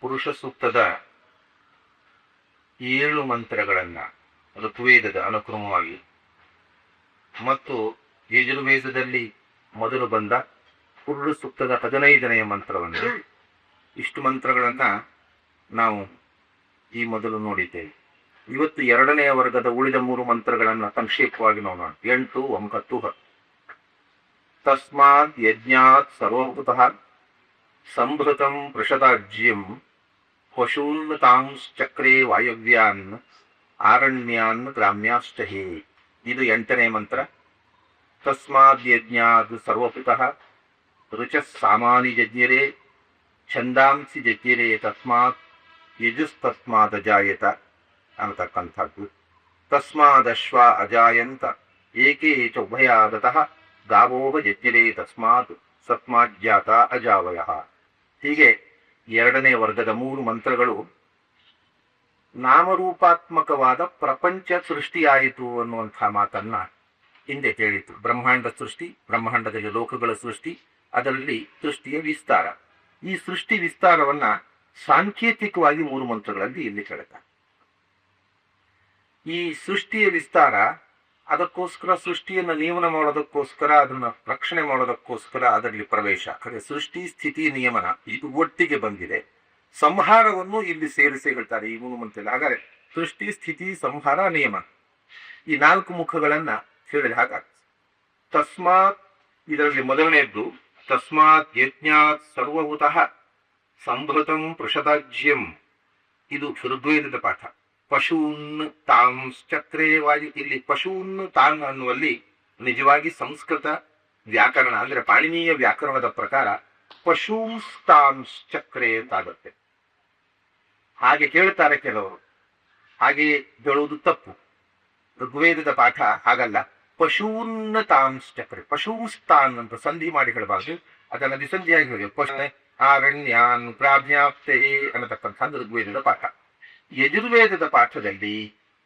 ಪುರುಷ ಸೂಕ್ತದ 7 ಮಂತ್ರಗಳನ್ನು ಋಗ್ವೇದದ ಅನುಕ್ರಮವಾಗಿ ಮತ್ತು ಯಜುರ್ವೇದದಲ್ಲಿ ಮೊದಲು ಬಂದ ಪುರುಷ ಸೂಕ್ತದ 15ನೆಯ ಮಂತ್ರವನ್ನು, ಇಷ್ಟು ಮಂತ್ರಗಳನ್ನು ನಾವು ಈ ಮೊದಲು ನೋಡಿದ್ದೇವೆ. ಇವತ್ತು 2ನೇ ವರ್ಗದ ಉಳಿದ 3 ಮಂತ್ರಗಳನ್ನು ಸಂಕ್ಷೇಪವಾಗಿ ನೋಡೋಣ. 8, 9, 10. ತಸ್ಮಾತ್ ಯಜ್ಞಾತ್ ಸರ್ವಭೂತಃ ಸಂಭೃತಂ ಪೃಷದಾಜ್ಯಂ ಪಶೂನ್ ತಾಂಶ್ಚಕ್ರೇ ವಾಯವ್ಯಾನ್ ಆರಣ್ಯಾನ್ ಗ್ರಾಮ್ಯಾಶ್ಚ ಹೇ. ಇದು 8ನೇ ಮಂತ್ರ. ತಸ್ಮಾದ್ ಯಜ್ಞಾತ್ ಸರ್ವಭೂತಃ ರುಚಃ ಸಾಮಾನಿ ಜಜ್ಞಿರೇ ಛಂದಾಂಸಿ ಜಜ್ಞಿರೇ ತಸ್ಮಾತ್ ಯಜುಸ್ತಸ್ಮಾದ್ ಅಜಾಯತ ಅನ್ನತಕ್ಕಂಥದ್ದು. ತಸ್ಮಾದಶ್ವ ಅಜಾಯಂತ ಏಕೇ ಚ ಉಭಯಾದತಃ ಗಾವೋಹ ಜಜ್ಞಿರೇ ತಸ್ಮಾತ್ ಸತ್ಮಾಜ್ಜಾತ ಅಜಾವಯಃ. ಹೀಗೆ 2ನೇ ವರ್ಗದ 3 ಮಂತ್ರಗಳು ನಾಮರೂಪಾತ್ಮಕವಾದ ಪ್ರಪಂಚ ಸೃಷ್ಟಿಯಾಯಿತು ಅನ್ನುವಂಥ ಮಾತನ್ನ ಹಿಂದೆ ಹೇಳಿತು. ಬ್ರಹ್ಮಾಂಡ ಸೃಷ್ಟಿ, ಬ್ರಹ್ಮಾಂಡದಲ್ಲಿ ಲೋಕಗಳ ಸೃಷ್ಟಿ, ಅದರಲ್ಲಿ ಸೃಷ್ಟಿಯ ವಿಸ್ತಾರ. ಈ ಸೃಷ್ಟಿ ವಿಸ್ತಾರವನ್ನ ಸಾಂಕೇತಿಕವಾಗಿ 3 ಮಂತ್ರಗಳಲ್ಲಿ ಇಲ್ಲಿ ಹೇಳ್ತಾರೆ. ಈ ಸೃಷ್ಟಿಯ ವಿಸ್ತಾರ, ಅದಕ್ಕೋಸ್ಕರ ಸೃಷ್ಟಿಯನ್ನು ನಿಯಮನ ಮಾಡೋದಕ್ಕೋಸ್ಕರ, ಅದನ್ನ ರಕ್ಷಣೆ ಮಾಡೋದಕ್ಕೋಸ್ಕರ ಅದರಲ್ಲಿ ಪ್ರವೇಶ, ಅದೇ ಸೃಷ್ಟಿ ಸ್ಥಿತಿ ನಿಯಮನ ಇದು ಒಟ್ಟಿಗೆ ಬಂದಿದೆ. ಸಂಹಾರವನ್ನು ಇಲ್ಲಿ ಸೇರಿಸಿ ಹೇಳ್ತಾರೆ ಈ 3 ಮಂತ್ರದಲ್ಲಿ. ಹಾಗಾದ್ರೆ ಸೃಷ್ಟಿ ಸ್ಥಿತಿ ಸಂಹಾರ ನಿಯಮನ ಈ 4 ಮುಖಗಳನ್ನ ಹೇಳಿದ ಹಾಗಾಗ್ತದೆ. ತಸ್ಮಾತ್, ಇದರಲ್ಲಿ ಮೊದಲನೆಯದ್ದು ತಸ್ಮಾತ್ ಯಜ್ಞಾತ್ ಸರ್ವಭೂತಃ ಸಂಭೃತಂ ಪೃಷದಾಜ್ಯಂ, ಇದು ಋಗ್ವೇದದ ಪಾಠ. ಪಶೂನ್ ತಾಂಶ್ಚಕ್ರೇ ವಾಯು, ಇಲ್ಲಿ ಪಶೂನ್ ತಾನ್ ಅನ್ನುವಲ್ಲಿ ನಿಜವಾಗಿ ಸಂಸ್ಕೃತ ವ್ಯಾಕರಣ ಅಂದ್ರೆ ಪಾಣಿನೀಯ ವ್ಯಾಕರಣದ ಪ್ರಕಾರ ಪಶೂಸ್ತಾಂಶ್ಚಕ್ರೇ ಅಂತಾಗುತ್ತೆ. ಹಾಗೆ ಕೇಳ್ತಾರೆ ಕೆಲವರು, ಹಾಗೆ ಹೇಳುವುದು ತಪ್ಪು. ಋಗ್ವೇದದ ಪಾಠ ಹಾಗಲ್ಲ. ಪಶೂನ್ ತಾಂಶ್ಚಕ್ರೆ, ಪಶೂಸ್ತಾನ್ ಅಂತ ಸಂಧಿ ಮಾಡಿ ಹೇಳಬಾರ್ದು, ಅದನ್ನ ವಿಸಂಧಿಯಾಗಿ ಹೇಳಿ ಪಶು ಆರಣ್ಯಾನ್ ಪ್ರಾಜ್ಞಾಪ್ತೇ ಅನ್ನತಕ್ಕಂಥ ಋಗ್ವೇದದ ಪಾಠ. ಯಜುರ್ವೇದದ ಪಾಠದಲ್ಲಿ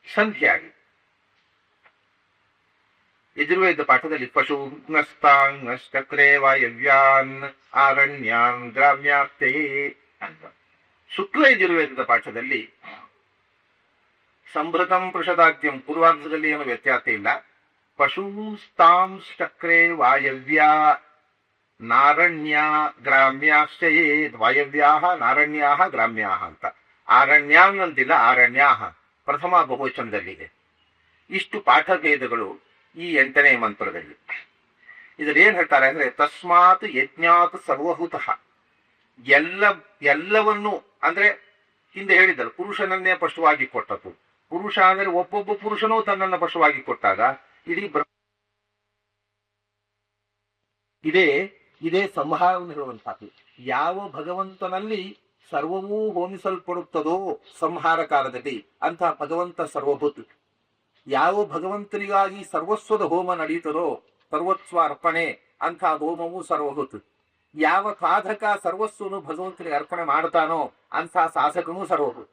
ಸಂಧಿಯಾಗಿದೆ. ಯಜುರ್ವೇದ ಪಾಠದಲ್ಲಿ ಪಶೂಸ್ತಾಂಶ್ಚಕ್ರೇ ವಾಯವ್ಯಾನ್ ಆರಣ್ಯಾನ್ ಗ್ರಾಮ್ಯಾಪ್ತೇ ಅಂತ. ಶುಕ್ಲ ಯಜುರ್ವೇದದ ಪಾಠದಲ್ಲಿ ಸಂಭೃತಂ ಪೃಷದಾದ್ಯಂ, ಪೂರ್ವಾರ್ಧದಲ್ಲಿ ಏನು ವ್ಯತ್ಯಾಸ ಇಲ್ಲ. ಪಶೂಸ್ತಾಂಶ್ಚಕ್ರೇ ವಾಯವ್ಯಾ ನಾರಣ್ಯ ಗ್ರಾಮ್ಯಾಶ್ಚಯೇ, ವಾಯವ್ಯಾಹ ನಾರಣ್ಯಾಹ ಗ್ರಾಮ್ಯಾಹ ಅಂತ. ಆರಣ್ಯಾನ್ ಅಂತಿಲ್ಲ, ಆರಣ್ಯಾಹ ಪ್ರಥಮ ಬಹುವಚನದಲ್ಲಿದೆ. ಇಷ್ಟು ಪಾಠಭೇದಗಳು ಈ 8ನೇ ಮಂತ್ರದಲ್ಲಿ. ಇದ್ರಲ್ಲಿ ಏನ್ ಹೇಳ್ತಾರೆ ಅಂದ್ರೆ ತಸ್ಮಾತ್ ಯಜ್ಞಾತ್ ಸರ್ವಭೂತಃ, ಎಲ್ಲವನ್ನು ಅಂದ್ರೆ ಹಿಂದೆ ಹೇಳಿದರು ಪುರುಷನನ್ನೇ ಪಶುವಾಗಿ ಕೊಟ್ಟದ್ದು. ಪುರುಷ ಅಂದರೆ ಒಬ್ಬೊಬ್ಬ ಪುರುಷನೂ ತನ್ನನ್ನು ಪಶುವಾಗಿ ಕೊಟ್ಟಾಗ ಇದೇ ಸಂಹಾರವನ್ನು ಹೇಳುವಂತಹದ್ದು. ಯಾವ ಭಗವಂತನಲ್ಲಿ ಸರ್ವವೂ ಹೋಮಿಸಲ್ಪಡುತ್ತದೋ ಸಂಹಾರ ಕಾಲದಲ್ಲಿ ಅಂತಹ ಭಗವಂತ ಸರ್ವಭೂತ. ಯಾವ ಭಗವಂತನಿಗಾಗಿ ಸರ್ವಸ್ವದ ಹೋಮ ನಡೆಯುತ್ತದೋ, ಸರ್ವಸ್ವ ಅರ್ಪಣೆ ಅಂಥ ಹೋಮವು ಸರ್ವಭೂತ. ಯಾವ ಸಾಧಕ ಸರ್ವಸ್ವನು ಭಗವಂತನಿಗೆ ಅರ್ಪಣೆ ಮಾಡ್ತಾನೋ ಅಂಥ ಸಾಧಕನೂ ಸರ್ವಭೂತ.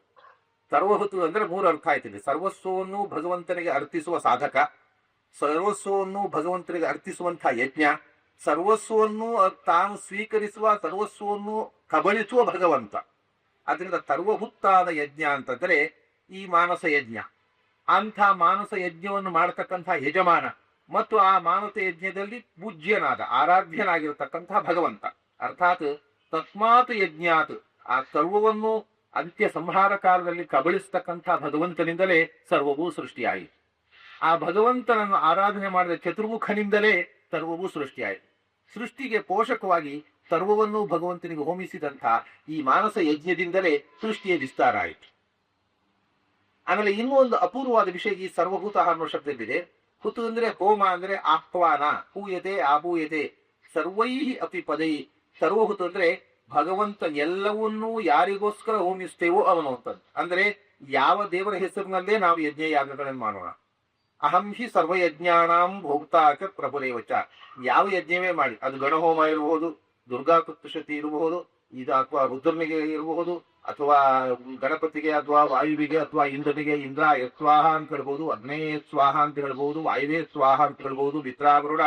ಸರ್ವಭೂತ ಅಂದ್ರೆ 3 ಅರ್ಥ ಆಯ್ತಿದೆ. ಸರ್ವಸ್ವವನ್ನು ಭಗವಂತನಿಗೆ ಅರ್ಪಿಸುವ ಸಾಧಕ, ಸರ್ವಸ್ವವನ್ನು ಭಗವಂತನಿಗೆ ಅರ್ಪಿಸುವಂಥ ಯಜ್ಞ, ಸರ್ವಸ್ವವನ್ನು ತಾನು ಸ್ವೀಕರಿಸುವ, ಸರ್ವಸ್ವವನ್ನು ಕಬಳಿಸುವ ಭಗವಂತ. ಅದರಿಂದ ಸರ್ವಭೂತಾದ ಯಜ್ಞ ಅಂತಂದ್ರೆ ಈ ಮಾನಸ ಯಜ್ಞ. ಅಂಥ ಮಾನಸ ಯಜ್ಞವನ್ನು ಮಾಡತಕ್ಕಂಥ ಯಜಮಾನ ಮತ್ತು ಆ ಮಾನಸ ಯಜ್ಞದಲ್ಲಿ ಪೂಜ್ಯನಾದ ಆರಾಧ್ಯನಾಗಿರತಕ್ಕಂಥ ಭಗವಂತ. ಅರ್ಥಾತ್ ತಸ್ಮಾತ್ ಯಜ್ಞಾತ್, ಆ ಸರ್ವವನ್ನು ಅಂತ್ಯ ಸಂಹಾರ ಕಾಲದಲ್ಲಿ ಕಬಳಿಸ್ತಕ್ಕಂಥ ಭಗವಂತನಿಂದಲೇ ಸರ್ವವೂ ಸೃಷ್ಟಿಯಾಯಿತು. ಆ ಭಗವಂತನನ್ನು ಆರಾಧನೆ ಮಾಡಿದ ಚತುರ್ಮುಖನಿಂದಲೇ ಸರ್ವವೂ ಸೃಷ್ಟಿಯಾಯಿತು. ಸೃಷ್ಟಿಗೆ ಪೋಷಕವಾಗಿ ಸರ್ವವನ್ನು ಭಗವಂತನಿಗೆ ಹೋಮಿಸಿದಂಥ ಈ ಮಾನಸ ಯಜ್ಞದಿಂದಲೇ ಸೃಷ್ಟಿಯ ವಿಸ್ತಾರ ಆಯಿತು. ಆಮೇಲೆ ಇನ್ನೂ ಒಂದು ಅಪೂರ್ವವಾದ ವಿಷಯ ಈ ಸರ್ವಭೂತ ಅನ್ನೋ ಶಬ್ದವಿದೆ. ಹುತು ಅಂದ್ರೆ ಹೋಮ ಅಂದ್ರೆ ಆಹ್ವಾನ, ಹೂಯತೆ ಆಭೂಯತೆ ಸರ್ವೈಹಿ ಅಪಿ ಪದೈ. ಸರ್ವಹುತು ಅಂದ್ರೆ ಭಗವಂತ ಎಲ್ಲವನ್ನೂ ಯಾರಿಗೋಸ್ಕರ ಹೋಮಿಸ್ತೇವೋ ಅವನು ಅಂತಂದು. ಅಂದ್ರೆ ಯಾವ ದೇವರ ಹೆಸರಿನಲ್ಲೇ ನಾವು ಯಜ್ಞ ಯಾಗಗಳನ್ನು ಮಾಡೋಣ. ಅಹಂ ಹಿ ಸರ್ವಯಜ್ಞಾನಾಂ ಭೋಕ್ತಾಚ ಪ್ರಭುರೇವಚ. ಯಾವ ಯಜ್ಞವೇ ಮಾಡಿ, ಅದು ಗಣಹೋಮ ಇರಬಹುದು, ದುರ್ಗಾ ಕೃತುಷತಿ ಇರಬಹುದು, ಇದು ಅಥವಾ ರುದ್ರನಿಗೆ ಇರಬಹುದು, ಅಥವಾ ಗಣಪತಿಗೆ ಅಥವಾ ವಾಯುವಿಗೆ ಅಥವಾ ಇಂದ್ರನಿಗೆ ಇಂದ್ರ ಸ್ವಾಹ ಅಂತ ಹೇಳ್ಬಹುದು, ಅಗ್ನೇ ಸ್ವಾಹ ಅಂತ ಹೇಳ್ಬಹುದು, ವಾಯುವೇ ಸ್ವಾಹ ಅಂತ ಹೇಳ್ಬಹುದು, ಮಿತ್ರಾವರುಣ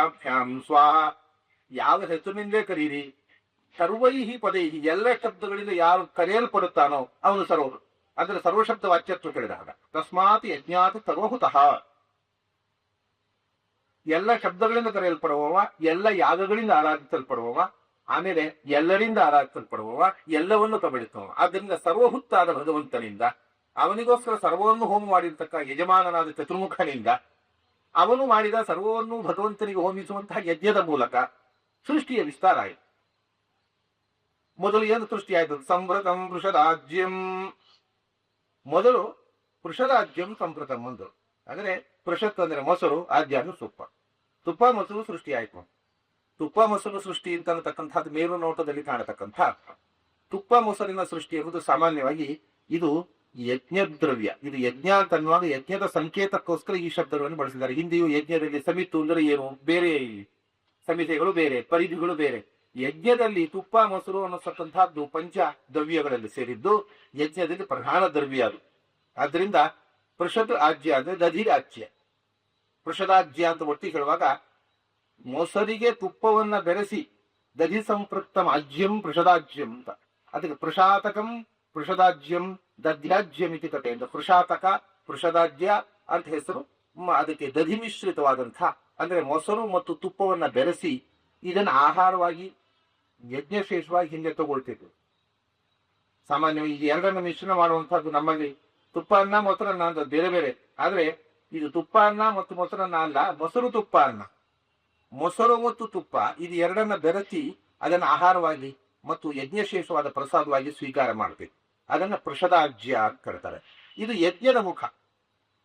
ಸ್ವಾಹ, ಯಾವ ಹೆಸರಿನಿಂದಲೇ ಕರೀರಿ. ಸರ್ವೈಹಿ ಪದೈಹಿ ಎಲ್ಲ ಶಬ್ದಗಳಿಂದ ಯಾರು ಕರೆಯಲ್ಪಡುತ್ತಾನೋ ಅವನು ಸರ್ವರು. ಅಂದ್ರೆ ಸರ್ವಶಬ್ದ ವಾಚ್ಯತ್ವ ಕೇಳಿದಾಗ ತಸ್ಮಾತ್ ಯಜ್ಞಾತ್ ಸರ್ವಹುತಃ, ಎಲ್ಲ ಶಬ್ದಗಳಿಂದ ಕರೆಯಲ್ಪಡುವವ, ಎಲ್ಲ ಯಾಗಗಳಿಂದ ಆರಾಧಿಸಲ್ಪಡುವವ, ಆಮೇಲೆ ಎಲ್ಲರಿಂದ ಆರಾಧಿಸಲ್ಪಡುವವ, ಎಲ್ಲವನ್ನು ಕಬಳಿಸುವವ. ಆದ್ದರಿಂದ ಸರ್ವಹುತ್ತಾದ ಭಗವಂತನಿಂದ, ಅವನಿಗೋಸ್ಕರ ಸರ್ವವನ್ನು ಹೋಮ ಮಾಡಿರ್ತಕ್ಕ ಯಜಮಾನನಾದ ಚತುರ್ಮುಖನಿಂದ, ಅವನು ಮಾಡಿದ ಸರ್ವವನ್ನು ಭಗವಂತನಿಗೆ ಹೋಮಿಸುವಂತಹ ಯಜ್ಞದ ಮೂಲಕ ಸೃಷ್ಟಿಯ ವಿಸ್ತಾರ ಆಯಿತು. ಮೊದಲು ಏನು ಸೃಷ್ಟಿಯಾಯಿತು? ಸಂವೃತಂ ಪೃಷರಾಜ್ಯಂ. ಮೊದಲು ಪೃಷರಾಜ್ಯಂ ಸಂವೃತಂ ಒಂದು. ಅಂದ್ರೆ ಪೃಷತ್ ಅಂದ್ರೆ ಮೊಸರು, ಆಜ್ಯ ಅಂದ್ರೆ ತುಪ್ಪ. ತುಪ್ಪ ಮೊಸರು ಸೃಷ್ಟಿಯಾಯಿತು. ತುಪ್ಪ ಮೊಸರು ಸೃಷ್ಟಿ ಅಂತ ಅನ್ನತಕ್ಕಂಥದ್ದು ಮೇರು ನೋಟದಲ್ಲಿ ಕಾಣತಕ್ಕಂಥ ತುಪ್ಪ ಮೊಸರಿನ ಸೃಷ್ಟಿ ಎಂಬುದು ಸಾಮಾನ್ಯವಾಗಿ ಇದು ಯಜ್ಞದ್ರವ್ಯ. ಇದು ಯಜ್ಞ ಅಂತ ಅನ್ನುವಾಗ ಯಜ್ಞದ ಸಂಕೇತಕ್ಕೋಸ್ಕರ ಈ ಶಬ್ದಗಳನ್ನು ಬಳಸಿದ್ದಾರೆ. ಹಿಂದೆಯೂ ಯಜ್ಞದಲ್ಲಿ ಸಮಿತು ಅಂದ್ರೆ ಏನು, ಬೇರೆ ಸಮಿತಿಗಳು ಬೇರೆ, ಪರಿಧಿಗಳು ಬೇರೆ. ಯಜ್ಞದಲ್ಲಿ ತುಪ್ಪ ಮೊಸರು ಅನ್ನತಕ್ಕಂಥದ್ದು ಪಂಚ ದ್ರವ್ಯಗಳಲ್ಲಿ ಸೇರಿದ್ದು ಯಜ್ಞದಲ್ಲಿ ಪ್ರಧಾನ ದ್ರವ್ಯ ಅದು. ಆದ್ರಿಂದ ಪೃಷದ್ ಆಜ್ಯ ಅಂದ್ರೆ ದಧಿರಾಜ್ಯ. ಪೃಷದಾಜ್ಯ ಅಂತ ಒತ್ತಿ ಹೇಳುವಾಗ ಮೊಸರಿಗೆ ತುಪ್ಪವನ್ನ ಬೆರೆಸಿ ದಧಿ ಸಂಪೃಕ್ತಂ ಆಜ್ಯಂ ಪೃಷದಾಜ್ಯಂ ಅಂತ. ಅದಕ್ಕೆ ಪೃಷಾತಕಂ ಪೃಷದಾಜ್ಯಂ ದಧ್ಯಾಜ್ಯಂ ಇತಿ ಕಥೆ ಅಂತ. ಪೃಷಾತಕ ಪೃಷದಾಜ್ಯ ಅಂತ ಹೆಸರು. ಅದಕ್ಕೆ ದಧಿ ಮಿಶ್ರಿತವಾದಂಥ ಅಂದ್ರೆ ಮೊಸರು ಮತ್ತು ತುಪ್ಪವನ್ನ ಬೆರೆಸಿ ಇದನ್ನು ಆಹಾರವಾಗಿ ಯಜ್ಞಶೇಷವಾಗಿ ಹಿಂದೆ ತಗೊಳ್ತಿದ್ರು. ಸಾಮಾನ್ಯವಾಗಿ ಈ ಎರಡನ್ನ ಮಿಶ್ರಣ ಮಾಡುವಂತಹದ್ದು ನಮ್ಮಲ್ಲಿ ತುಪ್ಪ ಅನ್ನ ಮೊಸರನ್ನ ಅಂತ ಬೇರೆ ಬೇರೆ. ಆದ್ರೆ ಇದು ತುಪ್ಪ ಅನ್ನ ಮತ್ತು ಮೊಸರನ್ನ ಅಲ್ಲ, ಮೊಸರು ತುಪ್ಪ ಅನ್ನ. ಮೊಸರು ಮತ್ತು ತುಪ್ಪ ಇದು ಎರಡನ್ನ ಬೆರೆಸಿ ಅದನ್ನು ಆಹಾರವಾಗಿ ಮತ್ತು ಯಜ್ಞಶೇಷವಾದ ಪ್ರಸಾದವಾಗಿ ಸ್ವೀಕಾರ ಮಾಡಬೇಕು. ಅದನ್ನ ಪೃಷದಾಜ್ಯ ಅಂತ ಕರೀತಾರೆ. ಇದು ಯಜ್ಞದ ಮುಖ.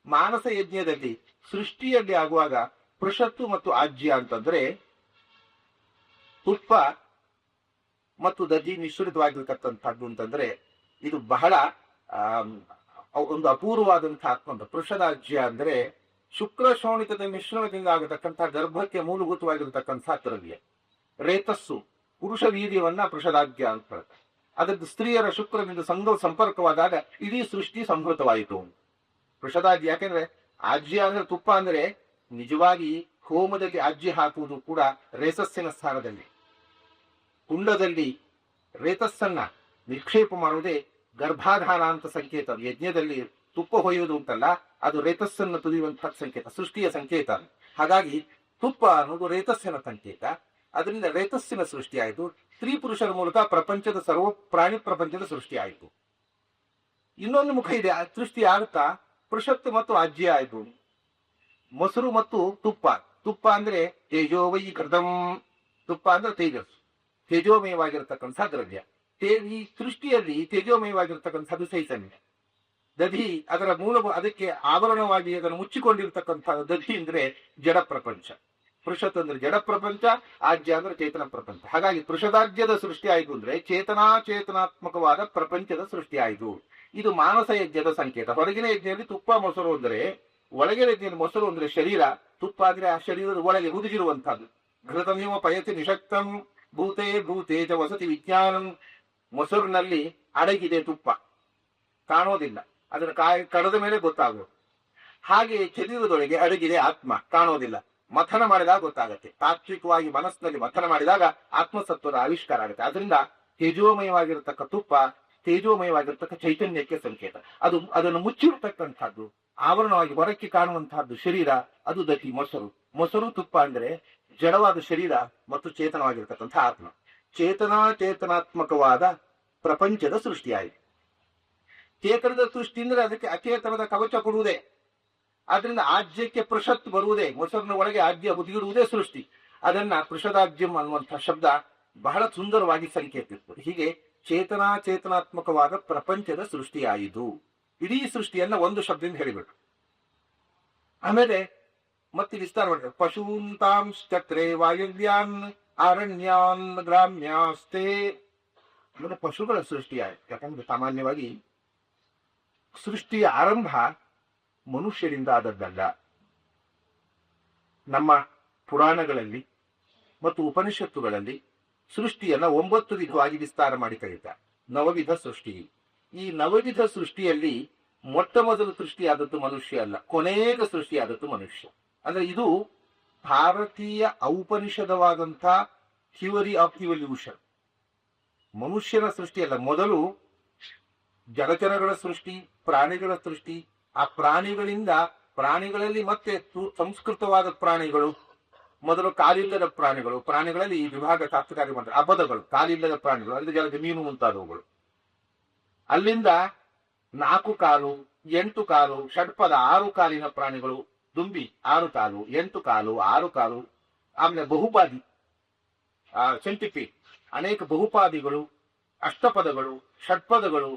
ಮಾನಸ ಯಜ್ಞದಲ್ಲಿ ಸೃಷ್ಟಿಯಲ್ಲಿ ಆಗುವಾಗ ಪೃಷತ್ತು ಮತ್ತು ಆಜ್ಯ ಅಂತಂದ್ರೆ ತುಪ್ಪ ಮತ್ತು ದಧಿ ಮಿಶ್ರಿತವಾಗಿರ್ತಕ್ಕಂಥದ್ದು ಅಂತಂದ್ರೆ ಇದು ಬಹಳ ಒಂದು ಅಪೂರ್ವವಾದಂತಹ ಆತ್ಮ. ಪೃಷದಾಜ್ಯ ಅಂದ್ರೆ ಶುಕ್ರ ಶೋಣಿತದ ಮಿಶ್ರಣದಿಂದ ಆಗತಕ್ಕಂಥ ಗರ್ಭಕ್ಕೆ ಮೂಲಭೂತವಾಗಿರತಕ್ಕಂಥ ದ್ರವ್ಯ. ರೇತಸ್ಸು ಪುರುಷ ವೀರ್ಯವನ್ನ ಪೃಷದಾಜ್ಯ ಅಂತ ಹೇಳ್ತಾರೆ. ಅದದ್ದು ಸ್ತ್ರೀಯರ ಶುಕ್ರದಿಂದ ಸಂಪರ್ಕವಾದಾಗ ಇಡೀ ಸೃಷ್ಟಿ ಸಂಹೃತವಾಯಿತು. ಪೃಷದಾಜ್ಯ ಯಾಕೆಂದ್ರೆ ಆಜ್ಯ ಅಂದ್ರೆ ತುಪ್ಪ ಅಂದ್ರೆ ನಿಜವಾಗಿ ಹೋಮದಲ್ಲಿ ಆಜ್ಯ ಹಾಕುವುದು ಕೂಡ ರೇತಸ್ಸಿನ ಸ್ಥಾನದಲ್ಲಿ. ಕುಂಡದಲ್ಲಿ ರೇತಸ್ಸನ್ನ ನಿಕ್ಷೇಪ ಮಾಡುವುದೇ ಗರ್ಭಾಧಾನ ಅಂತ ಸಂಕೇತ. ಯಜ್ಞದಲ್ಲಿ ತುಪ್ಪ ಹೊಯ್ಯುವುದು ಅಂತಲ್ಲ, ಅದು ರೇತಸ್ಸನ್ನು ತುದಿಯುವಂತಹ ಸಂಕೇತ, ಸೃಷ್ಟಿಯ ಸಂಕೇತ. ಹಾಗಾಗಿ ತುಪ್ಪ ಅನ್ನೋದು ರೇತಸ್ಸಿನ ಸಂಕೇತ. ಅದರಿಂದ ರೇತಸ್ಸಿನ ಸೃಷ್ಟಿ ಆಯಿತು. ಸ್ತ್ರೀ ಪುರುಷರ ಮೂಲಕ ಪ್ರಪಂಚದ ಸರ್ವ ಪ್ರಾಣಿ ಪ್ರಪಂಚದ ಸೃಷ್ಟಿ ಆಯಿತು. ಇನ್ನೊಂದು ಮುಖ ಇದೆ, ಸೃಷ್ಟಿ ಆಗುತ್ತಾ ಪೃಷತ್ತು ಮತ್ತು ಆಜ್ಯ ಆಯಿತು. ಮೊಸರು ಮತ್ತು ತುಪ್ಪ. ತುಪ್ಪ ಅಂದ್ರೆ ತೇಜೋವೈ ಕೃತಂ. ತುಪ್ಪ ಅಂದ್ರೆ ತೇಜಸ್ಸು, ತೇಜೋಮಯವಾಗಿರತಕ್ಕಂಥ ದ್ರವ್ಯ. ಈ ಸೃಷ್ಟಿಯಲ್ಲಿ ತೇಜೋಮಯವಾಗಿರ್ತಕ್ಕಂಥದ್ದು ಚೈತನ್ಯ. ದಧಿ ಅದರ ಮೂಲ, ಅದಕ್ಕೆ ಆವರಣವಾಗಿ ಅದನ್ನು ಮುಚ್ಚಿಕೊಂಡಿರ್ತಕ್ಕಂಥ ದಧಿ ಅಂದ್ರೆ ಜಡ ಪ್ರಪಂಚ. ಪೃಷತ್ ಅಂದ್ರೆ ಜಡ ಪ್ರಪಂಚ, ಆಜ್ಯ ಅಂದ್ರೆ ಚೇತನ ಪ್ರಪಂಚ. ಹಾಗಾಗಿ ಪೃಷದಾಜ್ಯದ ಸೃಷ್ಟಿ ಆಯಿತು ಅಂದ್ರೆ ಚೇತನಾತ್ಮಕವಾದ ಪ್ರಪಂಚದ ಸೃಷ್ಟಿ ಆಯಿತು. ಇದು ಮಾನಸ ಯಜ್ಞದ ಸಂಕೇತ. ಹೊರಗಿನ ಯಜ್ಞದಲ್ಲಿ ತುಪ್ಪ ಮೊಸರು ಅಂದ್ರೆ, ಒಳಗಿನ ಯಜ್ಞದಲ್ಲಿ ಮೊಸರು ಅಂದ್ರೆ ಶರೀರ, ತುಪ್ಪ ಅಂದ್ರೆ ಆ ಶರೀರದ ಒಳಗೆ ಹುದುಗಿರುವಂತಹದ್ದು. ಘೃತಮಿವ ಪಯತಿ ನಿಶಕ್ತಂ ಭೂತೇ ಭೂತೇಜ ವಸತಿ ವಿಜ್ಞಾನಂ. ಮೊಸರಿನಲ್ಲಿ ಅಡಗಿದೆ ತುಪ್ಪ, ಕಾಣೋದಿಲ್ಲ, ಅದರ ಕಡದ ಮೇಲೆ ಗೊತ್ತಾಗೋದು. ಹಾಗೆ ಶರೀರದೊಳಗೆ ಅಡಗಿದೆ ಆತ್ಮ, ಕಾಣೋದಿಲ್ಲ, ಮಥನ ಮಾಡಿದಾಗ ಗೊತ್ತಾಗತ್ತೆ. ತಾತ್ವಿಕವಾಗಿ ಮನಸ್ಸಿನಲ್ಲಿ ಮಥನ ಮಾಡಿದಾಗ ಆತ್ಮಸತ್ವದ ಆವಿಷ್ಕಾರ ಆಗುತ್ತೆ. ಅದರಿಂದ ತೇಜೋಮಯವಾಗಿರತಕ್ಕ ತುಪ್ಪ ತೇಜೋಮಯವಾಗಿರ್ತಕ್ಕ ಚೈತನ್ಯಕ್ಕೆ ಸಂಕೇತ. ಅದನ್ನು ಮುಚ್ಚಿರತಕ್ಕಂಥದ್ದು, ಆವರಣವಾಗಿ ಹೊರಕ್ಕೆ ಕಾಣುವಂತಹದ್ದು ಶರೀರ, ಅದು ದತಿ ಮೊಸರು. ಮೊಸರು ತುಪ್ಪ ಅಂದ್ರೆ ಜಡವಾದ ಶರೀರ ಮತ್ತು ಚೇತನವಾಗಿರ್ತಕ್ಕಂಥ ಆತ್ಮ. ಚೇತನಾತ್ಮಕವಾದ ಪ್ರಪಂಚದ ಸೃಷ್ಟಿಯಾಯಿತು. ಚೇತನದ ಸೃಷ್ಟಿ ಅಂದ್ರೆ ಅದಕ್ಕೆ ಅಚೇತನದ ಕವಚ ಕೊಡುವುದೇ. ಆದ್ರಿಂದ ಆಜ್ಯಕ್ಕೆ ಪೃಷತ್ ಬರುವುದೇ, ಮೊಸರಿನ ಒಳಗೆ ಆಜ್ಯ ಹುದುಗಿರುವುದೇ ಸೃಷ್ಟಿ. ಅದನ್ನ ಪೃಷದಾಜ್ಯಂ ಅನ್ನುವಂತಹ ಶಬ್ದ ಬಹಳ ಸುಂದರವಾಗಿ ಸಂಕೇತಿಸ್ತದೆ. ಹೀಗೆ ಚೇತನಾತ್ಮಕವಾದ ಪ್ರಪಂಚದ ಸೃಷ್ಟಿಯಾಯಿತು. ಇಡೀ ಸೃಷ್ಟಿಯನ್ನ ಒಂದು ಶಬ್ದದಿಂದ ಹೇಳಿಬಿಟ್ಟು ಆಮೇಲೆ ಮತ್ತೆ ವಿಸ್ತಾರ ಮಾಡಿದ್ರು. ಪಶೂಂತಾಂಶ್ಚಕ್ರೆ ವಾಯುವ್ಯಾನ್ ಅರಣ್ಯಾನ್ ಗ್ರಾಮ್ಯಾಸ್ತೆ. ಅಂದ್ರೆ ಪಶುಗಳ ಸೃಷ್ಟಿಯಾಯಿತು. ಯಾಕಂದ್ರೆ ಸಾಮಾನ್ಯವಾಗಿ ಸೃಷ್ಟಿಯ ಆರಂಭ ಮನುಷ್ಯರಿಂದ ಆದದ್ದಲ್ಲ. ನಮ್ಮ ಪುರಾಣಗಳಲ್ಲಿ ಮತ್ತು ಉಪನಿಷತ್ತುಗಳಲ್ಲಿ ಸೃಷ್ಟಿಯನ್ನ 9 ವಿಧವಾಗಿ ವಿಸ್ತಾರ ಮಾಡಿ ಕರೀತಾರೆ. ನವವಿಧ ಸೃಷ್ಟಿ. ಈ ನವವಿಧ ಸೃಷ್ಟಿಯಲ್ಲಿ ಮೊಟ್ಟ ಮೊದಲು ಸೃಷ್ಟಿಯಾದದ್ದು ಮನುಷ್ಯ ಅಲ್ಲ, ಕೊನೆಗ ಸೃಷ್ಟಿಯಾದದ್ದು ಮನುಷ್ಯ. ಅಂದ್ರೆ ಇದು ಭಾರತೀಯ ಔಪನಿಷದವಾದಂಥ ಥಿಯರಿ ಆಫ್ ಇವಲ್ಯೂಷನ್. ಮನುಷ್ಯನ ಸೃಷ್ಟಿಯಲ್ಲ, ಮೊದಲು ಜಲಚರಗಳ ಸೃಷ್ಟಿ, ಪ್ರಾಣಿಗಳ ಸೃಷ್ಟಿ, ಆ ಪ್ರಾಣಿಗಳಿಂದ ಪ್ರಾಣಿಗಳಲ್ಲಿ ಮತ್ತೆ ಸಂಸ್ಕೃತವಾದ ಪ್ರಾಣಿಗಳು, ಮೊದಲು ಕಾಲಿಲ್ಲದ ಪ್ರಾಣಿಗಳು, ಪ್ರಾಣಿಗಳಲ್ಲಿ ಈ ವಿಭಾಗ ಶಾಸ್ತ್ರಕಾರಿ ಮಾಡ್ತಾರೆ, ಅಪದಗಳು, ಕಾಲಿಲ್ಲದ ಪ್ರಾಣಿಗಳು, ಅಲ್ಲಿ ಜಲದ ಮೀನು ಮುಂತಾದವುಗಳು. ಅಲ್ಲಿಂದ 4 ಕಾಲು, 8 ಕಾಲು, ಷಡ್ಪದ 6 ಕಾಲಿನ ಪ್ರಾಣಿಗಳು, ದುಂಬಿ 6 ಕಾಲು, 8 ಕಾಲು, 6 ಕಾಲು, ಆಮೇಲೆ ಬಹುಪಾದಿ ಸೆಂಟಿಪೀಡ್, ಅನೇಕ ಬಹುಪಾದಿಗಳು, ಅಷ್ಟಪದಗಳು, ಷಟ್ಪದಗಳು,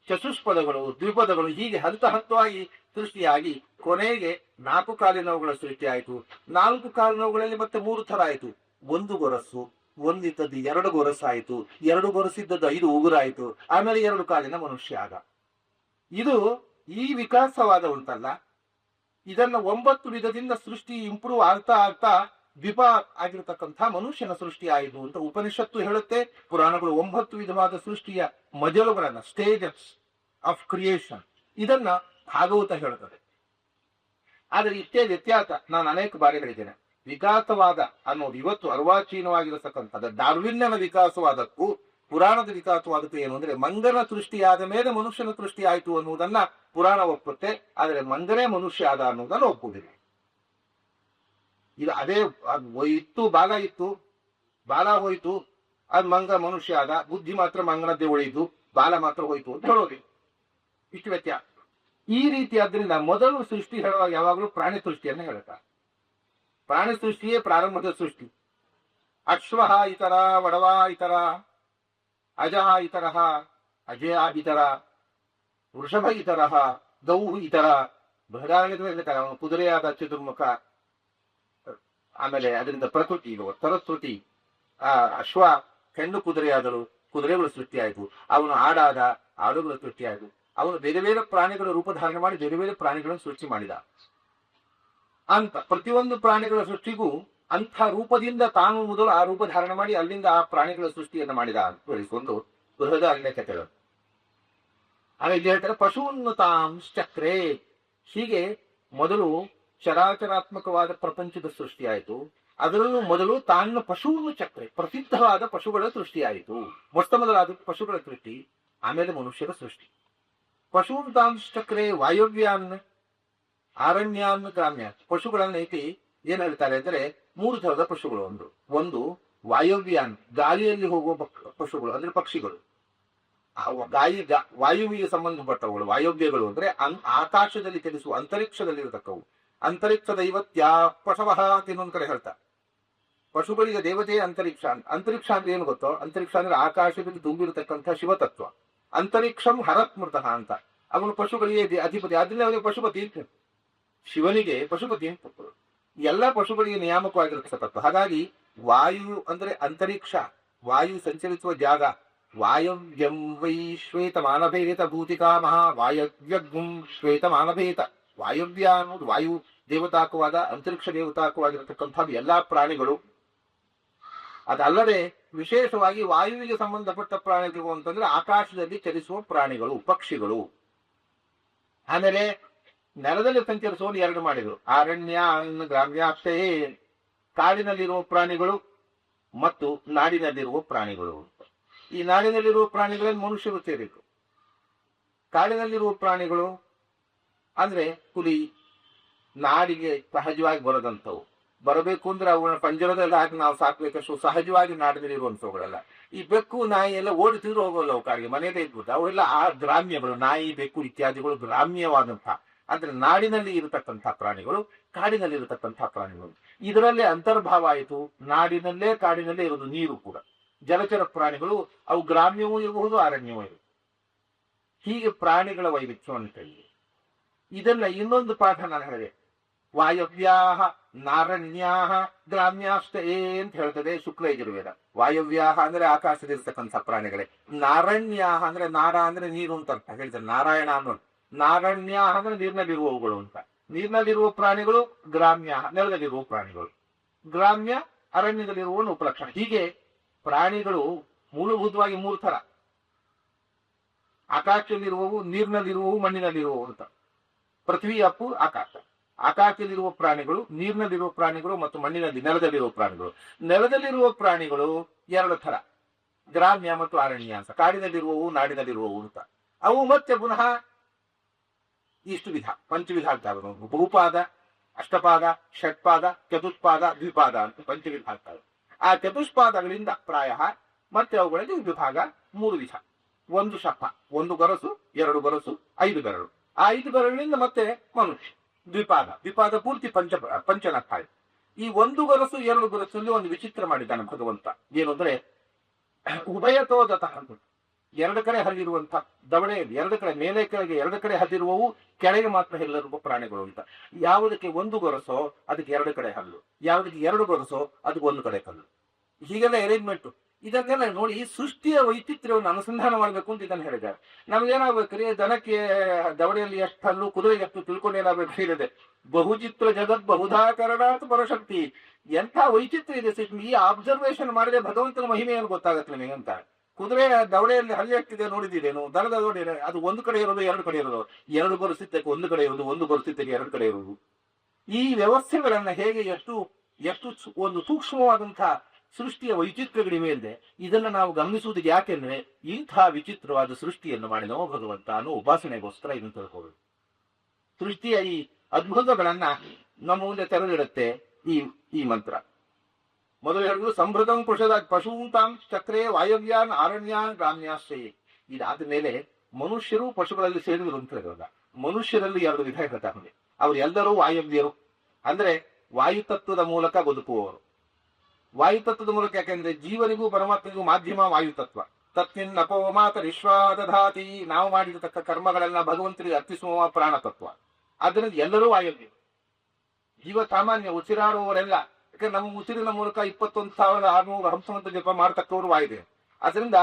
ಚತುಷ್ಪದಗಳು, ದ್ವಿಪದಗಳು, ಹೀಗೆ ಹಂತ ಹಂತವಾಗಿ ಸೃಷ್ಟಿಯಾಗಿ ಕೊನೆಗೆ 4 ಕಾಲಿನವುಗಳ ಸೃಷ್ಟಿ ಆಯಿತು. 4 ಕಾಲಿನವುಗಳಲ್ಲಿ ಮತ್ತೆ 3 ಥರ ಆಯಿತು. 1 ಗೊರಸು, ಒಂದಿದ್ದದ್ದು 2 ಗೊರಸು ಆಯಿತು, 2 ಗೊರಸಿದ್ದದ್ದು 5 ಉಗುರಾಯಿತು, ಆಮೇಲೆ 2 ಕಾಲಿನ ಮನುಷ್ಯ ಆದ. ಇದು ಈ ವಿಕಾಸವಾದ ಉಂಟಲ್ಲ, ಇದನ್ನ 9 ವಿಧದಿಂದ ಸೃಷ್ಟಿ ಇಂಪ್ರೂವ್ ಆಗ್ತಾ ಆಗ್ತಾ ದ್ವಿಪ ಆಗಿರತಕ್ಕಂಥ ಮನುಷ್ಯನ ಸೃಷ್ಟಿ ಆಯಿತು ಅಂತ ಉಪನಿಷತ್ತು ಹೇಳುತ್ತೆ. ಪುರಾಣಗಳು 9 ವಿಧವಾದ ಸೃಷ್ಟಿಯ ಮಜಲುಗಳನ್ನ, ಸ್ಟೇಜಸ್ ಆಫ್ ಕ್ರಿಯೇಷನ್, ಇದನ್ನ ಭಾಗವತ ಹೇಳುತ್ತದೆ. ಆದರೆ ಇಷ್ಟೇ ವ್ಯತ್ಯಾಸ ನಾನು ಅನೇಕ ಬಾರಿ ಹೇಳಿದ್ದೇನೆ. ವಿಕಾಸವಾದ ಅನ್ನೋದು ಇವತ್ತು ಅರ್ವಾಚೀನವಾಗಿರತಕ್ಕಂಥದ್ದು ಡಾರ್ವಿನ್ನನ ವಿಕಾಸವಾದಕ್ಕೂ ಪುರಾಣದ ವಿಕಾಸವಾದಕ್ಕೂ ಏನು ಅಂದ್ರೆ, ಮಂಗನ ಸೃಷ್ಟಿಯಾದ ಮೇಲೆ ಮನುಷ್ಯನ ಸೃಷ್ಟಿ ಆಯಿತು ಅನ್ನುವುದನ್ನ ಪುರಾಣ ಒಪ್ಪುತ್ತೆ, ಆದರೆ ಮಂಗನೇ ಮನುಷ್ಯ ಆದ ಅನ್ನುವುದನ್ನು ಒಪ್ಪುವುದಿಲ್ಲ. ಇದು ಅದೇ ಇತ್ತು, ಬಾಲ ಇತ್ತು, ಬಾಲ ಹೋಯ್ತು, ಅದು ಮಂಗ ಮನುಷ್ಯ ಆದ, ಬುದ್ಧಿ ಮಾತ್ರ ಮಂಗನದ್ದೇ ಉಳಿದು, ಬಾಲ ಮಾತ್ರ ಹೋಯ್ತು ಅಂತ ಹೇಳೋದು. ಇಷ್ಟು ವ್ಯತ್ಯಾಸ. ಈ ರೀತಿ ಆದ್ರಿಂದ ಮೊದಲು ಸೃಷ್ಟಿ ಹೇಳುವಾಗ ಯಾವಾಗಲೂ ಪ್ರಾಣಿ ಸೃಷ್ಟಿಯನ್ನು ಹೇಳುತ್ತಾರೆ. ಪ್ರಾಣಿ ಸೃಷ್ಟಿಯೇ ಪ್ರಾರಂಭದ ಸೃಷ್ಟಿ. ಅಶ್ವಃ ಇತರ, ವಡವ ಇತರ, ಅಜಃ ಇತರ, ಅಜಯ ಇತರ, ವೃಷಭ ಇತರ, ಗೌ ಇತರ, ಬೃಹದಾರಣ್ಯದಲ್ಲಿ ಅವನು ಕುದುರೆಯಾದ ಚತುರ್ಮುಖ, ಆಮೇಲೆ ಅದರಿಂದ ಪ್ರಕೃತಿ ತರಸ್ರುತಿ, ಅಶ್ವ ಹೆಣ್ಣು ಕುದುರೆಯಾದಳು, ಕುದುರೆಗಳು ಸೃಷ್ಟಿಯಾಯಿತು. ಅವನು ಆಡಾದ, ಆಡುಗಳು ಸೃಷ್ಟಿಯಾಯಿತು. ಅವನು ಬೇರೆ ಬೇರೆ ಪ್ರಾಣಿಗಳ ರೂಪ ಧಾರಣೆ ಮಾಡಿ ಬೇರೆ ಬೇರೆ ಪ್ರಾಣಿಗಳನ್ನು ಸೃಷ್ಟಿ ಮಾಡಿದ ಅಂತ. ಪ್ರತಿಯೊಂದು ಪ್ರಾಣಿಗಳ ಸೃಷ್ಟಿಗೂ ಅಂಥ ರೂಪದಿಂದ ತಾನು ಮೊದಲು ಆ ರೂಪ ಧಾರಣೆ ಮಾಡಿ ಅಲ್ಲಿಂದ ಆ ಪ್ರಾಣಿಗಳ ಸೃಷ್ಟಿಯನ್ನು ಮಾಡಿದ ಅಂತ ಹೇಳಿಕೊಂಡು ಬೃಹದಾರಣ್ಯ ಕಥೆಗಳು. ಆಗ ಇಲ್ಲಿ ಹೇಳ್ತಾರೆ ಪಶೂನ್ನತಾಂಶ್ಚಕ್ರೇ. ಹೀಗೆ ಮೊದಲು ಚರಾಚರಾತ್ಮಕವಾದ ಪ್ರಪಂಚದ ಸೃಷ್ಟಿಯಾಯಿತು. ಅದರಲ್ಲೂ ಮೊದಲು ತಾನು ಪಶೂನ್ನು ಚಕ್ರೆ, ಪ್ರಸಿದ್ಧವಾದ ಪಶುಗಳ ಸೃಷ್ಟಿಯಾಯಿತು. ಮೊಟ್ಟ ಮೊದಲಾದ ಪಶುಗಳ ಸೃಷ್ಟಿ, ಆಮೇಲೆ ಮನುಷ್ಯರ ಸೃಷ್ಟಿ. ಪಶೂನ್ತಾಂಶ್ಚಕ್ರೆ ವಾಯವ್ಯಾನ್ ಆರಣ್ಯಾನ್ ಗ್ರಾಮ್ಯ. ಪಶುಗಳನ್ನ ಐತಿ ಏನ್ ಹೇಳ್ತಾರೆ ಅಂದ್ರೆ 3 ಥರದ ಪಶುಗಳು. ಒಂದು ವಾಯವ್ಯಾನ್, ಗಾಳಿಯಲ್ಲಿ ಹೋಗುವ ಪಶುಗಳು ಅಂದ್ರೆ ಪಕ್ಷಿಗಳು. ವಾಯುವಿಗೆ ಸಂಬಂಧಪಟ್ಟವುಗಳು. ವಾಯವ್ಯಗಳು ಅಂದ್ರೆ ಆಕಾಶದಲ್ಲಿ ಚಲಿಸುವ, ಅಂತರಿಕ್ಷದಲ್ಲಿ ಇರತಕ್ಕವು. ಅಂತರಿಕ್ಷ ದೈವತ್ಯಾ ಪಶವಃ ಅಂತ ಇನ್ನೊಂದು ಕಡೆ ಹೇಳ್ತಾರೆ. ಪಶುಗಳಿಗೆ ದೇವತೆಯ ಅಂತರಿಕ್ಷ. ಅಂತರಿಕ್ಷ ಅಂದ್ರೆ ಏನು ಗೊತ್ತೋ? ಅಂತರಿಕ್ಷ ಅಂದ್ರೆ ಆಕಾಶದಲ್ಲಿ ತುಂಬಿರತಕ್ಕಂಥ ಶಿವತತ್ವ. ಅಂತರಿಕ್ಷಂ ಹರಸ್ಮೃತಃ ಅಂತ. ಅವನು ಪಶುಗಳಿಗೆ ಅಧಿಪತಿ, ಆದ್ರಿಂದ ಅವನಿಗೆ ಪಶುಪತಿ ಅಂತ. ಶಿವನಿಗೆ ಪಶುಪತಿ ಅಂತ. ಎಲ್ಲ ಪಶುಗಳಿಗೆ ನಿಯಾಮಕವಾಗಿರತಕ್ಕಂಥ. ಹಾಗಾಗಿ ವಾಯು ಅಂದ್ರೆ ಅಂತರಿಕ್ಷ, ವಾಯು ಸಂಚರಿಸುವ ಜಾಗ. ವಾಯವ್ಯಂ ವೈ ಶ್ವೇತ ಮಾನಭೇತ ಭೂತಿಕಾ ಮಹಾ ವಾಯವ್ಯಗ್ಂ ಶ್ವೇತ ಮಾನಭೇತ. ವಾಯವ್ಯ ಅನ್ನೋದು ವಾಯು ದೇವತಾಕವಾದ, ಅಂತರಿಕ್ಷ ದೇವತಾಕವಾಗಿರತಕ್ಕಂಥ ಎಲ್ಲಾ ಪ್ರಾಣಿಗಳು. ಅದಲ್ಲದೆ ವಿಶೇಷವಾಗಿ ವಾಯುವಿಗೆ ಸಂಬಂಧಪಟ್ಟ ಪ್ರಾಣಿಗಳು ಅಂತಂದ್ರೆ ಆಕಾಶದಲ್ಲಿ ಚಲಿಸುವ ಪ್ರಾಣಿಗಳು, ಪಕ್ಷಿಗಳು. ಆಮೇಲೆ ನೆಲದಲ್ಲಿ ಸಂಚರಿಸುವ 2 ಮಾಡಿದ್ರು. ಆರಣ್ಯ ಗ್ರಾಮ್ಯಾಷ್ಟೇ, ಕಾಡಿನಲ್ಲಿರುವ ಪ್ರಾಣಿಗಳು ಮತ್ತು ನಾಡಿನಲ್ಲಿರುವ ಪ್ರಾಣಿಗಳು. ಈ ನಾಡಿನಲ್ಲಿರುವ ಪ್ರಾಣಿಗಳಲ್ಲಿ ಮನುಷ್ಯರು ಸೇರಿದ್ರು. ಕಾಡಿನಲ್ಲಿರುವ ಪ್ರಾಣಿಗಳು ಅಂದ್ರೆ ಹುಲಿ, ನಾಡಿಗೆ ಸಹಜವಾಗಿ ಬರದಂಥವು. ಬರಬೇಕು ಅಂದ್ರೆ ಅವುಗಳನ್ನ ಪಂಜರದಲ್ಲಿ ಹಾಕಿ ನಾವು ಸಾಕ್ಬೇಕಷ್ಟು ಸಹಜವಾಗಿ ನಾಡಿನಲ್ಲಿರುವಂಥವುಗಳಲ್ಲ. ಈ ಬೆಕ್ಕು ನಾಯಿ ಎಲ್ಲ ಓಡಿಸಿದ್ರು ಹೋಗೋಲ್ಲ ಅವು ಕಾಡಿಗೆ, ಮನೆಯಲ್ಲೇ ಇದ್ಬಿಟ್ಟು. ಅವೆಲ್ಲ ಆ ಗ್ರಾಮ್ಯಗಳು. ನಾಯಿ, ಬೆಕ್ಕು ಇತ್ಯಾದಿಗಳು ಗ್ರಾಮ್ಯವಾದಂತಹ, ಅಂದ್ರೆ ನಾಡಿನಲ್ಲಿ ಇರತಕ್ಕಂಥ ಪ್ರಾಣಿಗಳು, ಕಾಡಿನಲ್ಲಿ ಇರತಕ್ಕಂಥ ಪ್ರಾಣಿಗಳು. ಇದರಲ್ಲೇ ಅಂತರ್ಭಾವ ಆಯಿತು. ನಾಡಿನಲ್ಲೇ ಕಾಡಿನಲ್ಲೇ ಇರೋದು ನೀರು ಕೂಡ. ಜಲಚರ ಪ್ರಾಣಿಗಳು ಅವು ಗ್ರಾಮ್ಯವೂ ಇರಬಹುದು, ಅರಣ್ಯವೂ ಇರಬಹುದು. ಹೀಗೆ ಪ್ರಾಣಿಗಳ ವೈವಿಧ್ಯವನ್ನು ತಿಳಿಯಿರಿ. ಇದನ್ನ ಇನ್ನೊಂದು ಪಾಠ ನಾನು ಹೇಳಿದೆ. ವಾಯವ್ಯಾಹ ನಾರಣ್ಯಾಹ ಗ್ರಾಮ್ಯಾಷ್ಟೇ ಅಂತ ಹೇಳ್ತದೆ ಶುಕ್ಲ ಯಜುರ್ವೇದ. ವಾಯವ್ಯಾಹ ಅಂದ್ರೆ ಆಕಾಶದಲ್ಲಿರ್ತಕ್ಕಂಥ ಪ್ರಾಣಿಗಳೇ. ನಾರಣ್ಯಾಹ ಅಂದ್ರೆ ನಾರ ಅಂದ್ರೆ ನೀರು ಅಂತ ಅರ್ಥ ಹೇಳ್ತಾರೆ. ನಾರಾಯಣ ಅನ್ನೋದು. ನಾರಣ್ಯಾಹ ಅಂದ್ರೆ ನೀರಿನಲ್ಲಿರುವವುಗಳು ಅಂತ. ನೀರಿನಲ್ಲಿರುವ ಪ್ರಾಣಿಗಳು ಗ್ರಾಮ್ಯ, ನೆಲದಲ್ಲಿರುವ ಪ್ರಾಣಿಗಳು. ಗ್ರಾಮ್ಯ ಅರಣ್ಯದಲ್ಲಿರುವವನು ಉಪಲಕ್ಷಣ. ಹೀಗೆ ಪ್ರಾಣಿಗಳು ಮೂಲಭೂತವಾಗಿ 3 ಥರ. ಆಕಾಶದಲ್ಲಿರುವವು, ನೀರಿನಲ್ಲಿರುವವು, ಮಣ್ಣಿನಲ್ಲಿರುವವು ಅಂತ. ಪೃಥ್ವಿ, ಅಪ್ಪು, ಆಕಾಶ. ಆಕಾಶದಲ್ಲಿರುವ ಪ್ರಾಣಿಗಳು, ನೀರಿನಲ್ಲಿರುವ ಪ್ರಾಣಿಗಳು ಮತ್ತು ಮಣ್ಣಿನಲ್ಲಿ ನೆಲದಲ್ಲಿರುವ ಪ್ರಾಣಿಗಳು. ನೆಲದಲ್ಲಿರುವ ಪ್ರಾಣಿಗಳು 2 ಥರ. ಗ್ರಾಮ್ಯ ಮತ್ತು ಅರಣ್ಯ ಅಂತ, ಕಾಡಿನಲ್ಲಿರುವವು ನಾಡಿನಲ್ಲಿರುವವು ಅಂತ. ಅವು ಮತ್ತೆ ಪುನಃ ಇಷ್ಟು ವಿಧ, ಪಂಚವಿಧ ಆಗ್ತವೆ. ಬಹುಪಾದ, ಅಷ್ಟಪಾದ, ಷಟ್ಪಾದ, ಚತುಷ್ಪಾದ, ದ್ವಿಪಾದ ಅಂತ ಪಂಚವಿಧ ಆಗ್ತವೆ. ಆ ಚತುಷ್ಪಾದಗಳಿಂದ ಪ್ರಾಯ ಮತ್ತೆ ಅವುಗಳಲ್ಲಿ ವಿಭಾಗ 3 ವಿಧ. ಒಂದು ಶಪ, ಒಂದು ಗೊರಸು, 2 ಗೊರಸು, 5 ಬೆರಳು. ಆ 5 ಬೆರಳಿನಿಂದ ಮತ್ತೆ ಮನುಷ್ಯ. ದ್ವಿಪಾದ, ದ್ವಿಪಾದ ಪೂರ್ತಿ ಪಂಚನಖ. ಈ 1 ಗೊರಸು 2 ಗೊರಸಲ್ಲಿ ಒಂದು ವಿಚಿತ್ರ ಮಾಡಿದ್ದಾನೆ ಭಗವಂತ. ಏನು ಅಂದ್ರೆ ಉಭಯತೋದತ ಅಂತ, 2 ಕಡೆ ಹರಿದಿರುವಂತ ದವಡೆಯಲ್ಲಿ 2 ಕಡೆ, ಮೇಲೆ ಕೆಳಗೆ 2 ಕಡೆ ಹರಿದಿರುವವು, ಕೆಳಗೆ ಮಾತ್ರ ಹರಿದಿರುವ ಪ್ರಾಣಿಗಳು ಅಂತ. ಯಾವುದಕ್ಕೆ 1 ಗೊರಸೋ ಅದಕ್ಕೆ 2 ಕಡೆ ಹಲ್ಲು, ಯಾವುದಕ್ಕೆ 2 ಗೊರಸೋ ಅದಕ್ಕೆ 1 ಕಡೆ ಕಲ್ಲು. ಹೀಗೆಲ್ಲ ಅರೇಂಜ್ಮೆಂಟ್. ಇದನ್ನೆಲ್ಲ ನೋಡಿ ಸೃಷ್ಟಿಯ ವೈಚಿತ್ರ್ಯವನ್ನು ಅನುಸಂಧಾನ ಮಾಡಬೇಕು ಅಂತ ಇದನ್ನು ಹೇಳಿದ್ದಾರೆ. ನಮ್ಗೇನಾಗ್ಬೇಕ್ರಿ, ದನಕ್ಕೆ ದವಡೆಯಲ್ಲಿ ಎಷ್ಟು ಹಲ್ಲು, ಕುದುರೆಗೆ ಎಷ್ಟು ತಿಳ್ಕೊಂಡು ಏನಾಗಬೇಕು ಹೇಳಿದೆ. ಬಹುಚಿತ್ರ ಜಗತ್ ಬಹುಧಾಕರಣಾತ್ ಪರಶಕ್ತಿ. ಎಂಥ ವೈಚಿತ್ರ್ಯ ಇದೆ ಸಿಟ್ಟು. ಈ ಅಬ್ಸರ್ವೇಷನ್ ಮಾಡಿದ್ರೆ ಭಗವಂತನ ಮಹಿಮೆಯನ್ನು ಗೊತ್ತಾಗತ್ತೆ ನಿಮಗಂತ. ಕುದುರೆ ದವಡೆಯಲ್ಲಿ ಹಲ್ಲು ಎಷ್ಟಿದೆ ನೋಡಿದ್ದೀರೇನು? ದನದ ದವಡೆ ಅದು 1 ಕಡೆ ಇರೋದು, 2 ಕಡೆ ಇರೋದು, 2 ಗೊರಸಿದ್ದಕ್ಕೆ 1 ಕಡೆ ಇರೋದು, 1 ಗೊರಸಿದ್ದಕ್ಕೆ 2 ಕಡೆ ಇರೋದು. ಈ ವ್ಯವಸ್ಥೆಗಳನ್ನ ಹೇಗೆ ಎಷ್ಟು ಒಂದು ಸೂಕ್ಷ್ಮವಾದಂತಹ ಸೃಷ್ಟಿಯ ವೈಚಿತ್ರ್ಯಗಳಿವೆ ಅಂದ್ರೆ ಇದನ್ನ ನಾವು ಗಮನಿಸುವುದಕ್ಕೆ. ಯಾಕೆಂದ್ರೆ ಇಂಥ ವಿಚಿತ್ರವಾದ ಸೃಷ್ಟಿಯನ್ನು ಮಾಡಿದವ ಭಗವಂತ ಅನ್ನೋ ಉಪಾಸನೆಗೋಸ್ಕರ ಇದನ್ನು ತಿಳ್ಕೋಬೇಕು. ಸೃಷ್ಟಿಯ ಈ ಅದ್ಭುತಗಳನ್ನ ನಮ್ಮ ಮುಂದೆ ತೆರೆದಿಡುತ್ತೆ ಈ ಮಂತ್ರ. ಮೊದಲು ಹೇಳಿದ್ರು ಸಂಭೃತಂ ಪುಷದ ಪಶೂಂತಾಂ ಚಕ್ರೇ ವಾಯವ್ಯಾನ್ ಅರಣ್ಯಾನ್ ಗ್ರಾಮ್ಯಾಶ್ರಯೇ. ಇದಾದ ಮೇಲೆ ಮನುಷ್ಯರು ಪಶುಗಳಲ್ಲಿ ಸೇರಿದ್ರು ಅಂತ ಹೇಳಿದ್ರಲ್ಲ, ಮನುಷ್ಯರಲ್ಲಿ 2 ವಿಧ ಹೇಳ್ತಾರೆ. ಅವರೆಲ್ಲರೂ ವಾಯವ್ಯರು, ಅಂದ್ರೆ ವಾಯುತತ್ವದ ಮೂಲಕ ಬದುಕುವವರು. ವಾಯುತತ್ವದ ಮೂಲಕ ಯಾಕೆಂದ್ರೆ ಜೀವನಿಗೂ ಪರಮಾತ್ಮನಿಗೂ ಮಾಧ್ಯಮ ವಾಯುತತ್ವ. ತತ್ವಿನ್ ಅಪೋಮಾತ ವಿಶ್ವಾದಧಾತಿ. ನಾವು ಮಾಡಿರತಕ್ಕ ಕರ್ಮಗಳನ್ನ ಭಗವಂತನಿಗೆ ಅರ್ಪಿಸುವ ಪ್ರಾಣತತ್ವ. ಆದ್ದರಿಂದ ಎಲ್ಲರೂ ವಾಯವ್ಯರು. ಜೀವ ಸಾಮಾನ್ಯ ಉಸಿರಾಡುವವರೆಲ್ಲ, ಯಾಕಂದ್ರೆ ನಮ್ಮ ಉಸಿರಿನ ಮೂಲಕ 21,600 ಹಂಸವಂತ ಜಪ ಮಾಡತಕ್ಕವರು ವಾಯುದೇವರು. ಅದರಿಂದ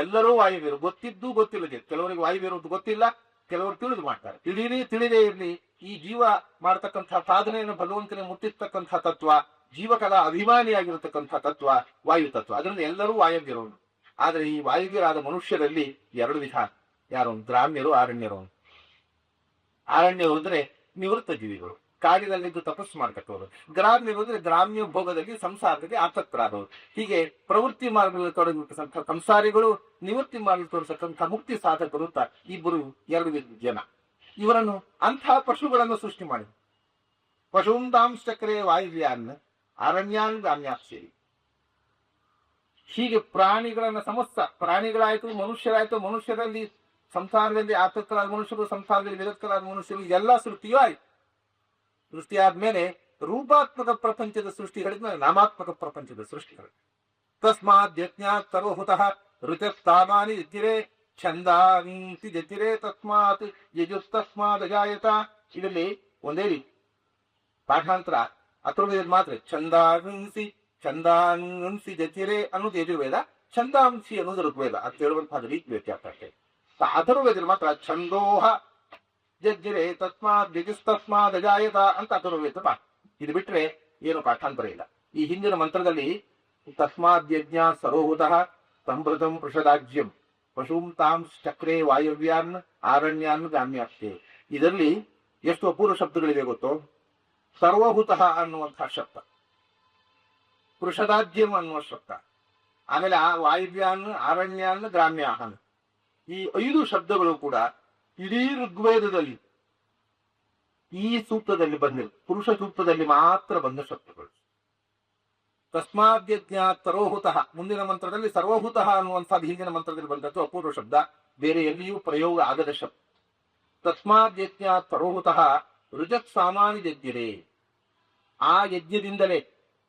ಎಲ್ಲರೂ ವಾಯುವ್ಯರು, ಗೊತ್ತಿದ್ದು ಗೊತ್ತಿಲ್ಲದೆ. ಕೆಲವರಿಗೆ ವಾಯುವ್ಯರು ಗೊತ್ತಿಲ್ಲ, ಕೆಲವರು ತಿಳಿದು ಮಾಡ್ತಾರೆ. ತಿಳಿದೇ ಇರಲಿ, ಈ ಜೀವ ಮಾಡತಕ್ಕಂತಹ ಸಾಧನೆಯನ್ನು ಭಗವಂತನೇ ಮುಟ್ಟಿಸ್ತಕ್ಕಂತಹ ತತ್ವ, ಜೀವಕಲ ಅಭಿಮಾನಿಯಾಗಿರತಕ್ಕಂತಹ ತತ್ವ ವಾಯು ತತ್ವ. ಅದರಿಂದ ಎಲ್ಲರೂ ವಾಯವ್ಯರು. ಆದರೆ ಈ ವಾಯುವ್ಯರಾದ ಮನುಷ್ಯರಲ್ಲಿ 2 ವಿಧ. ಯಾರು? ಗ್ರಾಮ್ಯರು, ಅರಣ್ಯರು. ಅರಣ್ಯರು ಅಂದ್ರೆ ನಿವೃತ್ತ ಜೀವಿಗಳು, ಕಾಡಿನಲ್ಲಿದ್ದು ತಪಸ್ಸು ಮಾಡ್ತಕ್ಕವರು. ಗ್ರಾಮ್ಯರು ಅಂದ್ರೆ ಗ್ರಾಮ್ಯ ಭೋಗದಲ್ಲಿ ಸಂಸಾರದಲ್ಲಿ ಆಸಕ್ತರಾದವರು. ಹೀಗೆ ಪ್ರವೃತ್ತಿ ಮಾರ್ಗದಲ್ಲಿ ತೊಡಗಿರ್ತಕ್ಕಂಥ ಸಂಸಾರಿಗಳು, ನಿವೃತ್ತಿ ಮಾರ್ಗದಲ್ಲಿ ತೋರಿಸತಕ್ಕಂಥ ಮುಕ್ತಿ ಸಾಧಕರು ಅಂತ 2 ಜನ. ಇವರನ್ನು ಅಂಥ ಪಶುಗಳನ್ನು ಸೃಷ್ಟಿ ಮಾಡಿ. ಪಶೂಂತಾಂಶ್ಚಕ್ರೇ ವಾಯುವ್ಯಾನ್ ಅರಣ್ಯಾನ್ ಗ್ರಾಮ್ಯಾಶ್ರಯೇ. ಹೀಗೆ ಪ್ರಾಣಿಗಳನ್ನ ಸಮಸ್ತ ಪ್ರಾಣಿಗಳಾಯ್ತು, ಮನುಷ್ಯರಾಯ್ತು, ಮನುಷ್ಯರಲ್ಲಿ ಸಂಸಾರದಲ್ಲಿ ಆಸಕ್ತರಾದ ಮನುಷ್ಯರು, ಸಂಸಾರದಲ್ಲಿ ವಿರಕ್ತರಾದ ಮನುಷ್ಯರು, ಎಲ್ಲ ಸೃಷ್ಟಿಯೂ ಆಯ್ತು. ಸೃಷ್ಟಿಯಾದ್ಮೇಲೆ ರೂಪಾತ್ಮಕ ಪ್ರಪಂಚದ ಸೃಷ್ಟಿ ಹೇಳಿದ್ಮೇಲೆ ನಾಮಾತ್ಮಕ ಪ್ರಪಂಚದ ಸೃಷ್ಟಿಗಳು. ತಸ್ಮಾತ್ ಯಜ್ಞಾತ್ ಸರ್ವಭೂತಃ ಋತಸ್ತಾಮಾನಿ ಯಜ್ಜಿರೇ ಛಂದಾಂಸಿ ಯಜ್ಜಿರೇ ತಸ್ಮಾತ್ ಯಜುಸ್ತಸ್ಮಾತ್ ಅಜಾಯತ. ಇದರಲ್ಲಿ ಒಂದೇ ರೀತಿ ಪಾಠಾಂತರ. ಅಥರ್ವವೇದ ಮಾತ್ರ ಛಂದಾಂಸಿ ಜತಿರೆ ಅನ್ನೋದು ಯಜುರ್ವೇದ, ಛಂದಾಂಸಿ ಅನ್ನೋದು ಋಗ್ವೇದ. ಅದು ಹೇಳುವಂತಹ ರೀತಿ ವ್ಯತ್ಯಾಸ ಅಷ್ಟೇ. ಅಥರ್ವವೇದ ಮಾತ್ರ ಛಂದೋಹ ಜಜ್ಜಿರೆ ತಸ್ಮಾತ್ ಯಜುಸ್ತಸ್ಮಾತ್ ಅಜಾಯತ ಅಂತ ಅಥರ್ವವೇದ ಪಾಠ. ಇದು ಬಿಟ್ರೆ ಏನು ಪಾಠಾಂತರ ಇಲ್ಲ. ಈ ಹಿಂದಿನ ಮಂತ್ರದಲ್ಲಿ ತಸ್ಮಾತ್ ಯಜ್ಞ ಸರೋಹುತಃ ಸಂಭೃತಂ ಪೃಷದಾಜ್ಯಂ ಪಶೂಂ ತಾಂಸ್ ಚಕ್ರೇ ವಾಯವ್ಯಾನ್ ಆರಣ್ಯಾನ್ ಗ್ರಾಮ್ಯಾಸ್ತೆ. ಇದರಲ್ಲಿ ಎಷ್ಟು ಅಪೂರ್ವ ಶಬ್ದಗಳಿವೆ ಗೊತ್ತೋ. ಸರ್ವಭೂತಃ ಅನ್ನುವಂತಹ ಶಬ್ದ, ಪೃಷದಾಜ್ಯಂ ಅನ್ನುವ ಶಬ್ದ, ಆಮೇಲೆ ವಾಯವ್ಯಾನ್ ಅರಣ್ಯಾನ್ ಗ್ರಾಮ್ಯಾನ್. ಈ 5 ಶಬ್ದಗಳು ಕೂಡ ಇಡೀ ಋಗ್ವೇದದಲ್ಲಿ ಈ ಸೂಕ್ತದಲ್ಲಿ ಬಂದಿಲ್ಲ. ಪುರುಷ ಸೂಕ್ತದಲ್ಲಿ ಮಾತ್ರ ಬಂದ ಶಬ್ದಗಳು. ತಸ್ಮಾದ್ಯಜ್ಞಾತ್ ಸರೋಹುತಃ, ಮುಂದಿನ ಮಂತ್ರದಲ್ಲಿ ಸರ್ವಭೂತಃ ಅನ್ನುವಂಥದ್ದು ಹಿಂದಿನ ಮಂತ್ರದಲ್ಲಿ ಬಂದದ್ದು ಅಪೂರ್ವ ಶಬ್ದ, ಬೇರೆ ಎಲ್ಲಿಯೂ ಪ್ರಯೋಗ ಆಗದ ಶಬ್ದ. ತಸ್ಮಾದ್ಯಜ್ಞಾತ್ ಸರೋಹುತಃ ರುಜತ್ ಸಾಮಾನ್ಯ ಯಜ್ಞರೇ. ಆ ಯಜ್ಞದಿಂದಲೇ,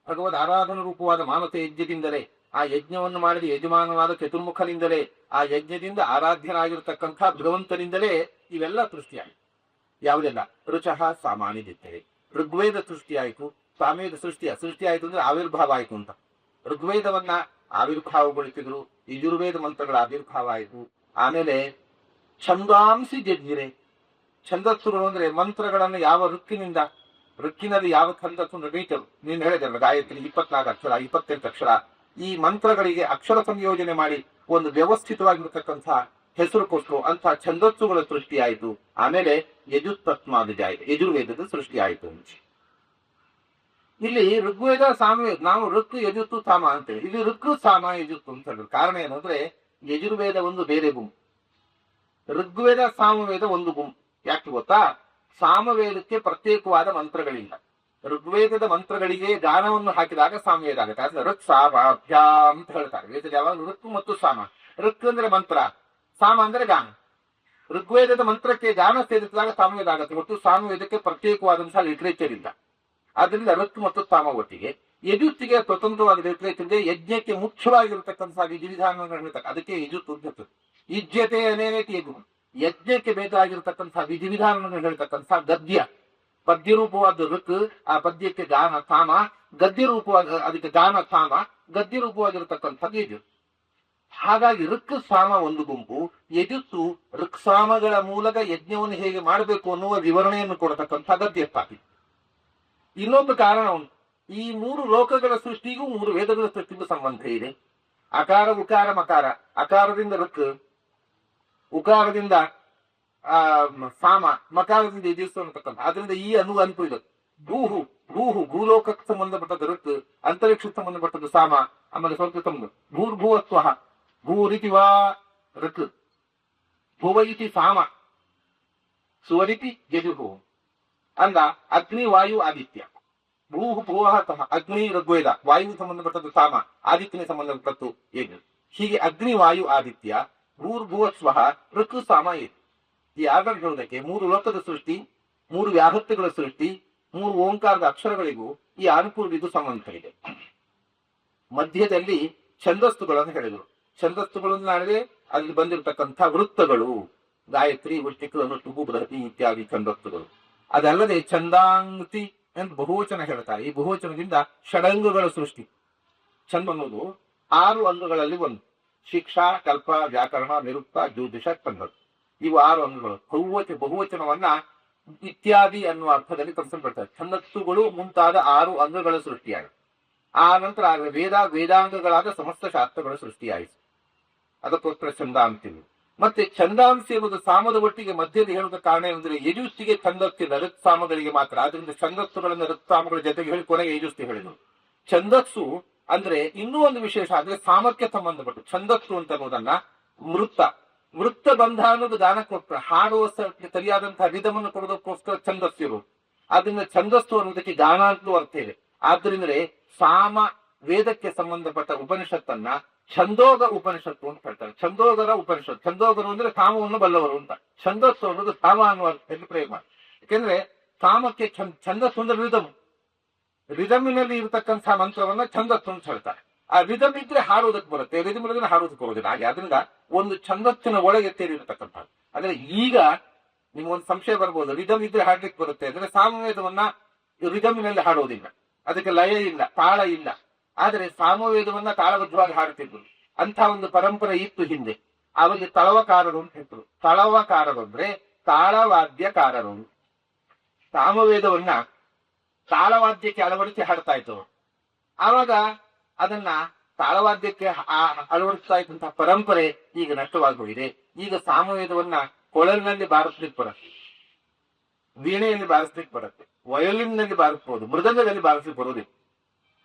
ಭಗವದ್ ಆರಾಧನ ರೂಪವಾದ ಮಾನಸ ಯಜ್ಞದಿಂದಲೇ, ಆ ಯಜ್ಞವನ್ನು ಮಾಡಿದ ಯಜಮಾನವಾದ ಚತುರ್ಮುಖನಿಂದಲೇ, ಆ ಯಜ್ಞದಿಂದ ಆರಾಧ್ಯನಾಗಿರತಕ್ಕಂಥ ಭಗವಂತನಿಂದಲೇ ಇವೆಲ್ಲ ಸೃಷ್ಟಿಯಾಯಿತು. ಯಾವುದೆಲ್ಲ? ರುಚಃ ಸಾಮಾನ್ಯ ಯಜ್ಞರೇ. ಋಗ್ವೇದ ಸೃಷ್ಟಿಯಾಯಿತು, ಸಾಮವೇದ ಸೃಷ್ಟಿಯಾಯಿತು ಅಂದ್ರೆ ಆವಿರ್ಭಾವ ಆಯಿತು ಅಂತ. ಋಗ್ವೇದವನ್ನ ಆವಿರ್ಭಾವಗೊಳಿಸಿದ್ರು, ಯಜುರ್ವೇದ ಮಂತ್ರಗಳ ಆವಿರ್ಭಾವ ಆಯಿತು. ಆಮೇಲೆ ಛಂದಾಂಸಿ ಜಜ್ಜಿರೆ. ಛಂದಸ್ಸುಗಳು ಅಂದ್ರೆ ಮಂತ್ರಗಳನ್ನು ಯಾವ ಋಕ್ಕಿನಲ್ಲಿ ಯಾವ ಛಂದಸ್ಸು ನಡೀತರು. ನೀನು ಹೇಳಿದಲ್ಲ ಗಾಯತ್ರಿ 24 ಅಕ್ಷರ, 28 ಅಕ್ಷರ. ಈ ಮಂತ್ರಗಳಿಗೆ ಅಕ್ಷರ ಸಂಯೋಜನೆ ಮಾಡಿ ಒಂದು ವ್ಯವಸ್ಥಿತವಾಗಿರತಕ್ಕಂಥ ಹೆಸರು ಕೊಟ್ಟರು. ಅಂತಹ ಛಂದಸ್ಸುಗಳ ಸೃಷ್ಟಿಯಾಯಿತು. ಆಮೇಲೆ ಯಜುಸ್ತಸ್ಮಾದ್ ಜಾಯಿತು, ಯಜುರ್ವೇದದ ಸೃಷ್ಟಿಯಾಯಿತು. ಇಲ್ಲಿ ಋಗ್ವೇದ ಸಾಮವೇದ, ನಾವು ಋಕ್ ಯಜುತ್ತು ಸಾಮ ಅಂತೇಳಿ, ಇಲ್ಲಿ ಋಕ್ ಸಾಮ ಯಜುತ್ತು ಅಂತ ಹೇಳಿದ್ರು. ಕಾರಣ ಏನಂದ್ರೆ ಯಜುರ್ವೇದ ಒಂದು ಬೇರೆ ಗುಂಪು, ಋಗ್ವೇದ ಸಾಮವೇದ ಒಂದು ಗುಂಪು. ಯಾಕೆ ಗೊತ್ತಾ? ಸಾಮವೇದಕ್ಕೆ ಪ್ರತ್ಯೇಕವಾದ ಮಂತ್ರಗಳಿಲ್ಲ. ಋಗ್ವೇದದ ಮಂತ್ರಗಳಿಗೆ ಗಾನವನ್ನು ಹಾಕಿದಾಗ ಸಾಮವೇದ ಆಗುತ್ತೆ. ಆದ್ರೆ ಋಕ್ ಸಾಮಾಭ್ಯಾ ಅಂತ ಹೇಳ್ತಾರೆ ವೇದದಲ್ಲಿ ಯಾವಾಗ ಋಕ್ ಮತ್ತು ಸಾಮ. ಋಕ್ ಅಂದ್ರೆ ಮಂತ್ರ, ಸಾಮ ಅಂದ್ರೆ ಗಾನ. ಋಗ್ವೇದದ ಮಂತ್ರಕ್ಕೆ ಗಾನ ಸೇರಿಸಿದಾಗ ಸಾಮವೇದ ಆಗುತ್ತೆ, ಮತ್ತು ಸಾಮವೇದಕ್ಕೆ ಪ್ರತ್ಯೇಕವಾದಂತಹ ಲಿಟರೇಚರ್ ಇಲ್ಲ. ಆದ್ರಿಂದ ಋಕ್ ಮತ್ತು ಸಾಮ ಒಟ್ಟಿಗೆ. ಯಜುತ್ತಿಗೆ ಸ್ವತಂತ್ರವಾದ ಲಿಟರೇಚರ್ ಇದೆ. ಯಜ್ಞಕ್ಕೆ ಮುಖ್ಯವಾಗಿರತಕ್ಕಂತಹ ವಿಧಿವಿಧಾನಗಳು ಇರ್ತಕ್ಕ, ಅದಕ್ಕೆ ಯಜುತ್ತು ಅಂತ. ಯುಜ್ಯತೆ ಅನೇನೇತಿ ಯಜು, ಯಜ್ಞಕ್ಕೆ ಬೇಕಾಗಿರತಕ್ಕಂತಹ ವಿಧಿವಿಧಾನಗಳನ್ನು ಹೇಳ್ತಕ್ಕಂತಹ ಗದ್ಯ, ಪದ್ಯ ರೂಪವಾದ ಋಕ್, ಆ ಪದ್ಯಕ್ಕೆ ಗಾನ ಸಾಮ, ಗದ್ಯ ರೂಪವಾದ ಅದಕ್ಕೆ ಗಾನ ಸಾಮ, ಗದ್ಯ ರೂಪವಾಗಿರತಕ್ಕಂಥದ್ದು ಯಜು. ಹಾಗಾಗಿ ಋಕ್ ಸಾಮ ಒಂದು ಗುಂಪು, ಯಜುತ್ತು ಋಕ್ಸಾಮಗಳ ಮೂಲಕ ಯಜ್ಞವನ್ನು ಹೇಗೆ ಮಾಡಬೇಕು ಅನ್ನುವ ವಿವರಣೆಯನ್ನು ಕೊಡತಕ್ಕಂಥ ಗದ್ಯ ಸ್ಥಾಪಿ. ಇನ್ನೊಂದು ಕಾರಣ ಉಂಟು, ಈ ಮೂರು ಲೋಕಗಳ ಸೃಷ್ಟಿಗೂ ಮೂರು ವೇದಗಳ ಸೃಷ್ಟಿಗೂ ಸಂಬಂಧ ಇದೆ. ಅಕಾರ ಉಕಾರ ಮಕಾರ, ಅಕಾರದಿಂದ ಋಕ್, ಉಕಾರದಿಂದ ಸಾಮ, ಮಕಾರದಿಂದ ಯಜಸ್ಸು ಅನ್ನತಕ್ಕಂಥ. ಆದ್ರಿಂದ ಈ ಅನುಗಂಪು ಇದು. ಭೂಹು ಭೂಹು ಭೂಲೋಕಕ್ಕೆ ಸಂಬಂಧಪಟ್ಟದ್ದು ಋಕ್, ಅಂತರಿಕ್ಷಕ್ಕೆ ಸಂಬಂಧಪಟ್ಟದ್ದು ಸಾಮ, ಆಮೇಲೆ ಸ್ವಲ್ಪ ಸಂಬಂಧ ಭೂರ್ಭುವತ್ವ, ಭೂರಿತಿ ವಾ ಋಕ್, ಭುವ ಇತಿ ಸಾಮ, ಸುವರಿತಿ ಯಜುಹು. ಅಂದ ಅಗ್ನಿ ವಾಯು ಆದಿತ್ಯ. ಭೂಹು ಭುವಃ ಅಗ್ನಿ ಋಗ್ವೇದ, ವಾಯು ಸಂಬಂಧಪಟ್ಟದ್ದು ಸಾಮ, ಆದಿತ್ಯನಿಗೆ ಸಂಬಂಧಪಟ್ಟದ್ದು ಯಜು. ಹೀಗೆ ಅಗ್ನಿ ವಾಯು ಆದಿತ್ಯ, ಭೂರ್ಭುವಸ್ವಃ ಋಕ್ ಸಾಮ ಯಜು. ಈ ಆಧಾರ ಹೇಳುವುದಕ್ಕೆ ಮೂರು ಲೋಕದ ಸೃಷ್ಟಿ, ಮೂರು ವ್ಯಾಹತ್ಯಗಳ ಸೃಷ್ಟಿ, ಮೂರು ಓಂಕಾರದ ಅಕ್ಷರಗಳಿಗೂ ಈ ಅನುಕೂಲವಿದು ಸಂಬಂಧ ಇದೆ. ಮಧ್ಯದಲ್ಲಿ ಛಂದಸ್ಸುಗಳನ್ನು ಹೇಳಿದರು. ಛಂದಸ್ಸುಗಳನ್ನು ನಾಡಿದ್ರೆ ಅಲ್ಲಿ ಬಂದಿರತಕ್ಕಂಥ ವೃತ್ತಗಳು, ಗಾಯತ್ರಿ, ವೃತ್ತಿಕಗಳು, ಟುಗು, ಬೃಹತಿ ಇತ್ಯಾದಿ ಛಂದಸ್ಸುಗಳು. ಅದಲ್ಲದೆ ಛಂದಾಂಗತಿ ಎಂದು ಬಹುವಚನ ಹೇಳ್ತಾರೆ. ಈ ಬಹುವಚನದಿಂದ ಷಡಂಗಗಳ ಸೃಷ್ಟಿ. ಛಂದ ಅನ್ನೋದು 6 ಅಂಗಗಳಲ್ಲಿ ಒಂದು. ಶಿಕ್ಷಾ, ಕಲ್ಪ, ವ್ಯಾಕರಣ, ನಿರುಕ್ತ, ಜ್ಯೋತಿಷ, ಛಂದ, ಇವು 6 ಅಂಗಗಳು. ಬಹುವಚನವನ್ನ ಇತ್ಯಾದಿ ಅನ್ನುವ ಅರ್ಥದಲ್ಲಿ ತರಿಸಲ್ಪಡ್ತಾರೆ. ಛಂದಸ್ಸುಗಳು ಮುಂತಾದ 6 ಅಂಗಗಳ ಸೃಷ್ಟಿಯಾಗಿದೆ. ಆ ನಂತರ ವೇದಾಂಗಗಳಾದ ಸಮಸ್ತ ಶಾಸ್ತ್ರಗಳ ಸೃಷ್ಟಿಯಾಯಿತು. ಅದಕ್ಕೋಸ್ಕರ ಛಂದ ಅಂತೀವಿ. ಮತ್ತೆ ಛಂದಾಂಶ ಎಂಬುದು ಸಾಮದ ಒಟ್ಟಿಗೆ ಮಧ್ಯದಲ್ಲಿ ಹೇಳುವ ಕಾರಣ ಏನಂದ್ರೆ ಯಜುಸ್ತಿಗೆ ಛಂದಸ್ಸಿಲ್ಲ, ಋಕ್ಸಾಮಗಳಿಗೆ ಮಾತ್ರ. ಆದ್ರಿಂದ ಛಂದಸ್ಸುಗಳನ್ನು ಋಕ್ಸಾಮಗಳ ಜೊತೆಗೆ ಹೇಳಿ ಕೊನೆಗೆ ಯಜುಸ್ತಿ ಹೇಳಿದರು. ಛಂದಸ್ಸು ಅಂದ್ರೆ ಇನ್ನೂ ಒಂದು ವಿಶೇಷ, ಆದ್ರೆ ಸಾಮಕ್ಕೆ ಸಂಬಂಧಪಟ್ಟು ಛಂದಸ್ಸು ಅಂತ ಅನ್ನೋದನ್ನ ವೃತ್ತ ಬಂಧ ಅನ್ನೋದು ಗಾನಕ್ಕೋಸ್ಕರ, ಹಾಡುವ ಸರಿಯಾದಂತಹ ರಿದಮನ್ನು ಕೊಡೋದಕ್ಕೋಸ್ಕರ ಛಂದಸ್ಸಿರು. ಆದ್ರಿಂದ ಛಂದಸ್ಸು ಅನ್ನೋದಕ್ಕೆ ಗಾನ ಅಂತಲೂ ಅರ್ಥ ಇದೆ. ಆದ್ರಿಂದಲೇ ಸಾಮ ವೇದಕ್ಕೆ ಸಂಬಂಧಪಟ್ಟ ಉಪನಿಷತ್ತನ್ನ ಛಂದೋಗ ಉಪನಿಷತ್ತು ಅಂತ ಹೇಳ್ತಾರೆ. ಛಂದೋಗರ ಉಪನಿಷತ್ತು. ಛಂದೋಗರು ಅಂದ್ರೆ ಸಾಮವನ್ನು ಬಲ್ಲವರು ಅಂತ. ಛಂದಸ್ಸು ಅನ್ನೋದು ಸಾಮ ಅನ್ನುವ ಅರ್ಥದಲ್ಲಿ ಪ್ರಯೋಗ ಮಾಡಿ. ಯಾಕೆಂದ್ರೆ ಸಾಮಕ್ಕೆ ಛಂದಸ್ಸು ಅಂದ್ರೆ ರಿದಮಿನಲ್ಲಿ ಇರತಕ್ಕಂತಹ ಮಂತ್ರವನ್ನ ಛಂದಸ್ಸು ಅಂತ ಹೇಳ್ತಾರೆ. ಆ ರಿದಮ್ ಇದ್ರೆ ಹಾಡುವುದಕ್ಕೆ ಬರುತ್ತೆ, ರಿದಮ್ ಇಲ್ಲದ್ರೆ ಹಾಡುವುದಕ್ಕೆ ಬರೋದಿಲ್ಲ. ಹಾಗೆ ಅದರಿಂದ ಒಂದು ಛಂದಸ್ಸಿನ ಒಳಗೆ ಸೇರಿರತಕ್ಕಂಥದ್ದು. ಆದ್ರೆ ಈಗ ನಿಮ್ಗೊಂದು ಸಂಶಯ ಬರ್ಬೋದು, ರಿದಮ್ ಇದ್ರೆ ಹಾಡ್ಲಿಕ್ಕೆ ಬರುತ್ತೆ ಅಂದ್ರೆ ಸಾಮವೇದವನ್ನ ರಿದಮಿನಲ್ಲಿ ಹಾಡುವುದಿಲ್ಲ, ಅದಕ್ಕೆ ಲಯ ಇಲ್ಲ, ತಾಳ ಇಲ್ಲ. ಆದರೆ ಸಾಮವೇದವನ್ನ ತಾಳಬದ್ಧವಾಗಿ ಹಾಡುತ್ತಿದ್ರು. ಅಂತ ಒಂದು ಪರಂಪರೆ ಇತ್ತು ಹಿಂದೆ. ಅವರಿಗೆ ತಳವಕಾರರು ಅಂತ ಹೆಸರು. ತಳವಕಾರರು ಅಂದ್ರೆ ತಾಳವಾದ್ಯಕಾರರು. ಸಾಮವೇದವನ್ನ ತಾಳವಾದ್ಯಕ್ಕೆ ಅಳವಡಿಸಿ ಹಾಡ್ತಾ ಇತ್ತು. ಆವಾಗ ಅದನ್ನ ತಾಳವಾದ್ಯಕ್ಕೆ ಅಳವಡಿಸ್ತಾ ಇದ್ದಂತಹ ಪರಂಪರೆ ಈಗ ನಷ್ಟವಾಗಿ ಹೋಗಿದೆ. ಈಗ ಸಾಮವೇದವನ್ನ ಕೊಳಲಿನಲ್ಲಿ ಬಾರಿಸ್ಲಿಕ್ಕೆ ಬರುತ್ತೆ, ವೀಣೆಯಲ್ಲಿ ಬಾರಿಸ್ಲಿಕ್ಕೆ ಬರುತ್ತೆ, ವಯೋಲಿನ್ ನಲ್ಲಿ ಬಾರಿಸಬಹುದು, ಮೃದಂಗದಲ್ಲಿ ಬಾರಿಸ್ಲಿಕ್ಕೆ ಬರುವುದಿಲ್ಲ.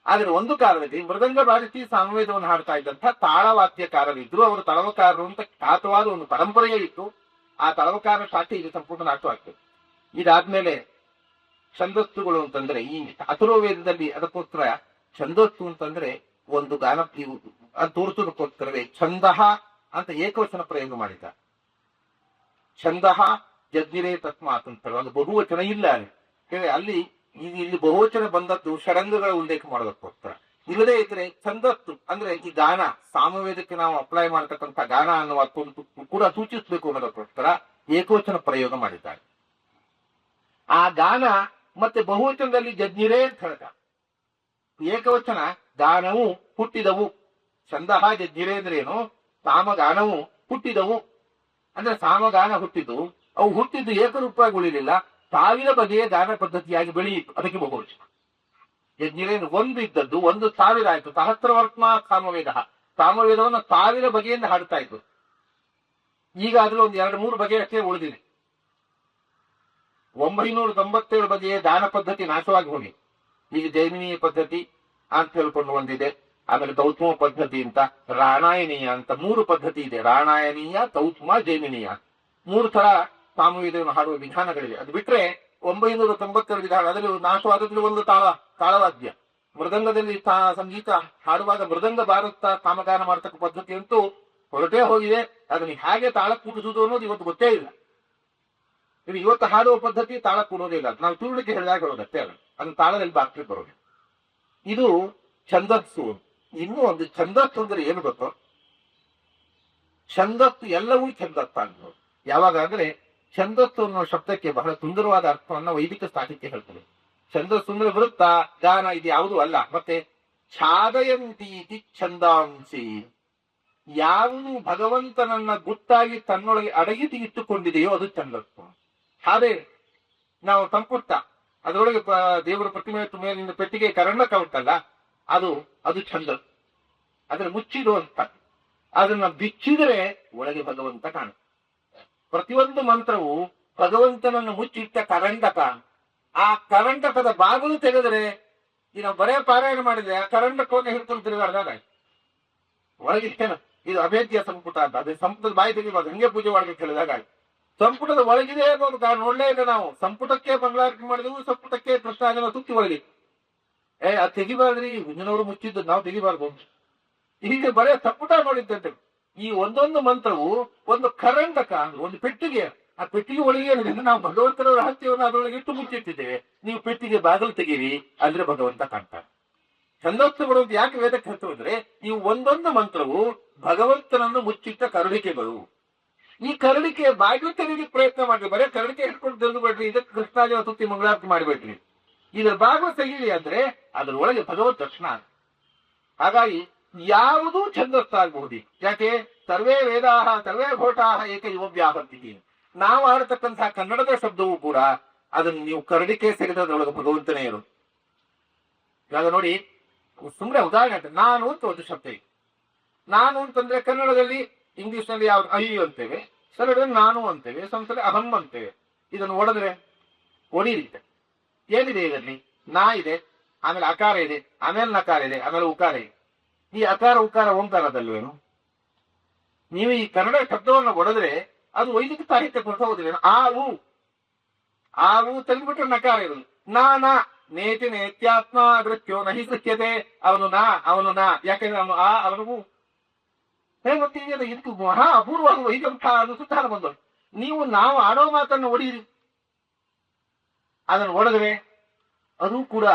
ಆದ್ರೆ ಒಂದು ಕಾಲದಲ್ಲಿ ಮೃದಂಗ ಬಾರಿಸಿ ಸಾಮವೇದವನ್ನು ಹಾಡ್ತಾ ಇದ್ದಂತಹ ತಾಳವಾದ್ಯಕಾರರಿದ್ರು. ಅವರು ತಳವಕಾರರು ಅಂತ ಖ್ಯಾತವಾದ ಒಂದು ಪರಂಪರೆಯೇ ಇತ್ತು. ಆ ತಳವಕಾರ ಸಾಟಿ ಇದು ಸಂಪೂರ್ಣ ನಾಟವಾಗ್ತದೆ. ಇದಾದ್ಮೇಲೆ ಛಂದಸ್ಸುಗಳು ಅಂತಂದ್ರೆ ಈ ಅಥರ್ವವೇದದಲ್ಲಿ ಅದಕ್ಕೋಸ್ಕರ ಛಂದಸ್ಸು ಅಂತಂದ್ರೆ ಒಂದು ಗಾನ ಅದು ತೋರಿಸೋದಕ್ಕೋಸ್ಕರವೇ ಛಂದಃ ಅಂತ ಏಕವಚನ ಪ್ರಯೋಗ ಮಾಡಿದ್ದಾರೆ. ಛಂದಃ ಜಜ್ಞಿರೇ ತಸ್ಮಾತ್ ಅಂತ ಹೇಳುವಾಗ ಬಹುವಚನ ಇಲ್ಲ ಅಲ್ಲಿ. ಇಲ್ಲಿ ಬಹುವಚನ ಬಂದದ್ದು ಷಡಂಗಗಳ ಉಲ್ಲೇಖ ಮಾಡೋದಕ್ಕೋಸ್ಕರ. ಇಲ್ಲದೇ ಇದ್ರೆ ಛಂದಸ್ಸು ಅಂದ್ರೆ ಈ ಗಾನ, ಸಾಮವೇದಕ್ಕೆ ನಾವು ಅಪ್ಲೈ ಮಾಡತಕ್ಕಂಥ ಗಾನ ಅನ್ನುವ ಕೂಡ ಸೂಚಿಸಬೇಕು ಅನ್ನೋದಕ್ಕೋಸ್ಕರ ಏಕವಚನ ಪ್ರಯೋಗ ಮಾಡಿದ್ದಾರೆ. ಆ ಗಾನ ಮತ್ತೆ ಬಹುವಚನದಲ್ಲಿ ಜಜ್ಞಿರೇ ಅಂತ ಹೇಳ್ತಾರೆ. ಏಕವಚನ ಗಾನವು ಹುಟ್ಟಿದವು. ಛಂದಃ ಜಜ್ಞಿರೇ ಅಂದ್ರೇನು? ಸಾಮಗಾನವು ಹುಟ್ಟಿದವು ಅಂದ್ರೆ ಸಾಮಗಾನ ಹುಟ್ಟಿದ್ದು. ಅವು ಹುಟ್ಟಿದ್ದು ಏಕರೂಪವಾಗಿ ಉಳಿಲಿಲ್ಲ, 1000 ಬಗೆಯ ಗಾನ ಪದ್ಧತಿಯಾಗಿ ಬೆಳೆಯಿತು. ಅದಕ್ಕೆ ಬಹುವಚನ. ಯಜ್ಞಿರೇನು ಒಂದು ಇದ್ದದ್ದು 1000 ಆಯ್ತು. ಸಹಸ್ರವರ್ತ್ಮ ಸಾಮವೇದ, ಸಾಮವೇದವನ್ನು 1000 ಬಗೆಯಿಂದ ಹಾಡ್ತಾ ಇತ್ತು. ಈಗ ಅದ್ರಲ್ಲಿ ಒಂದು 2-3 ಬಗೆಯಷ್ಟೇ ಉಳಿದಿದೆ. 997 ಬಗೆಯ ಗಾನ ಪದ್ಧತಿ ನಾಶವಾಗಿ ಹೋಗಿ ಈಗ ಜೈಮಿನಿ ಪದ್ಧತಿ ಅಂತ ಹೇಳ್ಕೊಂಡು ಒಂದಿದೆ, ಆಮೇಲೆ ಗೌತಮ ಪದ್ಧತಿ ಅಂತ, ರಾಣಾಯಣೀಯ ಅಂತ 3 ಪದ್ಧತಿ ಇದೆ. ರಾಣಾಯಣೀಯ, ಗೌತಮ, ಜೈಮಿನೀಯ 3 ತರ ಸಾಮವೇದವನ್ನು ಹಾಡುವ ವಿಧಾನಗಳಿವೆ. ಅದು ಬಿಟ್ರೆ 992 ವಿಧಾನ, ಅದರಲ್ಲಿ ನಾಶವಾದದಲ್ಲಿ ಒಂದು ತಾಳವಾದ್ಯ. ಮೃದಂಗದಲ್ಲಿ ಸಂಗೀತ ಹಾಡುವಾಗ ಮೃದಂಗ ಬಾರುತ್ತಾ ಕಾಮಗಾನ ಮಾಡತಕ್ಕ ಪದ್ಧತಿ ಅಂತೂ ಹೊರಟೇ ಹೋಗಿದೆ. ಅದನ್ನು ಹೇಗೆ ತಾಳ ಕೂಡಿಸುವುದು ಅನ್ನೋದು ಇವತ್ತು ಗೊತ್ತೇ ಇಲ್ಲ. ಇವತ್ತು ಹಾಡುವ ಪದ್ಧತಿ ತಾಳ ಕೂಡೋದಿಲ್ಲ. ನಾವು ತುರುಳಿಕೆ ಹೇಳಿದಾಗ ಹೇಳೋದಷ್ಟೇ, ಅದನ್ನು ತಾಳದಲ್ಲಿ ಬಾಕ್ಲಿ ಬರೋದು. ಇದು ಛಂದಸ್ಸು. ಇನ್ನೂ ಒಂದು ಛಂದಸ್ಸು ಅಂದ್ರೆ ಏನು ಗೊತ್ತೋ, ಛಂದಸ್ಸು ಎಲ್ಲವೂ ಛಂದಸ್ಸು ಅನ್ನೋದು. ಯಾವಾಗ ಅಂದ್ರೆ ಛಂದಸ್ಸು ಅನ್ನೋ ಶಬ್ದಕ್ಕೆ ಬಹಳ ಸುಂದರವಾದ ಅರ್ಥವನ್ನ ವೈದಿಕ ಸಾಹಿತ್ಯ ಹೇಳ್ತದೆ. ಛಂದಸ್ಸು ಅಂದ್ರೆ ವೃತ್ತ, ಗಾನ, ಇದು ಯಾವುದೂ ಅಲ್ಲ. ಮತ್ತೆ ಛಾದಯಂತೀತಿ ಛಂದಾಂಸಿ, ಯಾವುದು ಭಗವಂತನನ್ನ ಗುಟ್ಟಾಗಿ ತನ್ನೊಳಗೆ ಅಡಗಿಸಿ ಇಟ್ಟುಕೊಂಡಿದೆಯೋ ಅದು ಛಂದಸ್ಸು. ಹಾಗೆ ನಾವು ಸಂಪುಟ, ಅದರೊಳಗೆ ದೇವರ ಪ್ರತಿಮೆ ಮೇಲಿನ ಪೆಟ್ಟಿಗೆ ಕರಂಡಕ ಉಂಟಲ್ಲ, ಅದು ಛಂದಸ್ಸು. ಅದ್ರ ಮುಚ್ಚಿಡುವಂತ, ಅದನ್ನ ಬಿಚ್ಚಿದರೆ ಒಳಗೆ ಭಗವಂತ ಕಾಣ. ಪ್ರತಿಯೊಂದು ಮಂತ್ರವು ಭಗವಂತನನ್ನು ಮುಚ್ಚಿಟ್ಟ ಕರಂಡಕ. ಆ ಕರಂಡಕದ ಬಾಗಿಲು ತೆಗೆದರೆ, ಈಗ ನಾವು ಬರೇ ಪಾರಾಯಣ ಮಾಡಿದ್ರೆ ಆ ಕರಂಡಕವನ್ನು ಹಿಡ್ಕೊಂಡು ತಿರುಗಾಡಿದಾಗ ಒಳಗಿರ್ತೇನೆ. ಇದು ಅಭೇದ್ಯ ಸಂಪುಟ ಅಂತ, ಅದೇ ಸಂಪುಟದ ಬಾಯಿ ತೆಗಿಬಾರ್ದು, ಹಂಗೆ ಪೂಜೆ ಮಾಡ್ಬೇಕು ಹೇಳಿದಾಗ ಸಂಪುಟದ ಒಳಗಿದೆ ಅನ್ನೋದು ನೋಡ್ಲೇ ಇಲ್ಲ. ನಾವು ಸಂಪುಟಕ್ಕೆ ಮಂಗಳಾರತಿ ಮಾಡಿದೆವು, ಸಂಪುಟಕ್ಕೆ ಕೃಷ್ಣಾಜನ ಸುತ್ತಿ ಒಳಗೆ ಅದು ತೆಗಿಬಾರ್ದ್ರಿ, ಮುಂದಿನವರು ಮುಚ್ಚಿದ್ದು ನಾವು ತೆಗಿಬಾರ್ದು. ಹೀಗೆ ಬರೇ ಸಂಪುಟ ನೋಡಿದ್ದಂತೆ. ಈ ಒಂದೊಂದು ಮಂತ್ರವು ಒಂದು ಕರಂಡಕ, ಒಂದು ಪೆಟ್ಟಿಗೆ. ಆ ಪೆಟ್ಟಿಗೆ ಒಳಗೆ ನಾವು ಭಗವಂತನ ರಹಸ್ಯವನ್ನು ಅದರೊಳಗೆ ಇಟ್ಟು ಮುಚ್ಚಿಟ್ಟಿದ್ದೇವೆ. ನೀವು ಪೆಟ್ಟಿಗೆ ಬಾಗಿಲು ತೆಗೀರಿ ಅಂದ್ರೆ ಭಗವಂತ ಕಾಣ್ತಾನೆ. ಛಂದಸ್ಸುಗಳು ಯಾಕೆ ವೇದಕ್ಕೆ ಹೇಳ್ತು ಅಂದ್ರೆ, ಈ ಒಂದೊಂದು ಮಂತ್ರವು ಭಗವಂತನನ್ನು ಮುಚ್ಚಿಟ್ಟ ಕರುಣಿಕೆಗಳು. ಈ ಕರುಣಿಕೆ ಬಾಗಿಲು ತೆರೀಲಿಕ್ಕೆ ಪ್ರಯತ್ನ ಮಾಡ್ರಿ, ಬರೇ ಕರುಣಿಕೆ ಹಿಡ್ಕೊಂಡು ತೆಗೆದು ಬಿಡ್ರಿ, ಇದಕ್ಕೆ ಕೃಷ್ಣಾಜನ ಸುತ್ತಿ ಮಂಗಳಾರತಿ ಮಾಡಿಬಿಟ್ರಿ. ಇದ್ರ ಬಾಗಿಲು ತೆಗೀರಿ ಅಂದ್ರೆ ಅದರೊಳಗೆ ಭಗವತ್ ದರ್ಶನ. ಹಾಗಾಗಿ ಯಾವುದೂ ಛಂದಸ್ಸಾಗಬಹುದು. ಯಾಕೆ? ಸರ್ವೇ ವೇದಾಹ ಸರ್ವೇ ಘೋಟಾಹ ಏಕ ಯುವವ್ಯಾಹಂತಿ. ನಾವು ಆಡತಕ್ಕಂತಹ ಕನ್ನಡದ ಶಬ್ದವೂ ಕೂಡ ಅದನ್ನು ನೀವು ಕರಡಿಕೆ ತೆಗೆದದ್ರೊಳಗೆ ಭಗವಂತನೇ ಇರು. ಇವಾಗ ನೋಡಿ, ಸುಮ್ಮನೆ ಉದಾಹರಣೆ ಅಂತ, ನಾನು ಅಂತ ಒಂದು ಶಬ್ದ ಇದೆ. ನಾನು ಅಂತಂದ್ರೆ ಕನ್ನಡದಲ್ಲಿ, ಇಂಗ್ಲಿಷ್ ನಲ್ಲಿ ಯಾವ್ದು ಐ ಅಂತೇವೆ, ಕನ್ನಡದಲ್ಲಿ ನಾನು ಅಂತೇವೆ, ಸಂಸ್ಥೆ ಅಹಂ ಅಂತೇವೆ. ಇದನ್ನು ಒಡೆದ್ರೆ ಒಡಿರುತ್ತೆ. ಏನಿದೆ ಇದರಲ್ಲಿ? ನಾ ಇದೆ, ಆಮೇಲೆ ಅಕಾರ ಇದೆ, ಆಮೇಲೆ ನಕಾರ ಇದೆ, ಆಮೇಲೆ ಉಕಾರ ಇದೆ. ಈ ಅಕಾರ ಉಕಾರ ಓಂಕಾರದಲ್ವೇನು? ನೀವು ಈ ಕನ್ನಡ ಶಬ್ದವನ್ನು ಒಡೆದ್ರೆ ಅದು ವೈದಿಕ ಸಾಹಿತ್ಯ ಕೊಡ್ತಾ ಹೋದ್ರೇನು? ಆವು ತೆಗೆದ್ಬಿಟ್ರೆ ನಕಾರ ಇರೋದು. ನಾ ನೇತಿ ನೇತ್ಯಾತ್ಮ ದೃಶ್ಯೋ ನಹಿ ದೃಶ್ಯತೆ. ಅವನು ನಾ, ಯಾಕೆಂದ್ರೆ ಅವನು ಮತ್ತೆ ಇದಕ್ಕೆ ಮಹಾ ಅಪೂರ್ವವಾದ ವೈದಂಥ ಅನುಸುತ್ತಾನ ಬಂದಳು. ನಾವು ಆಡೋ ಮಾತನ್ನು ಒಡೀರಿ, ಅದನ್ನು ಒಡೆದ್ರೆ ಅದು ಕೂಡ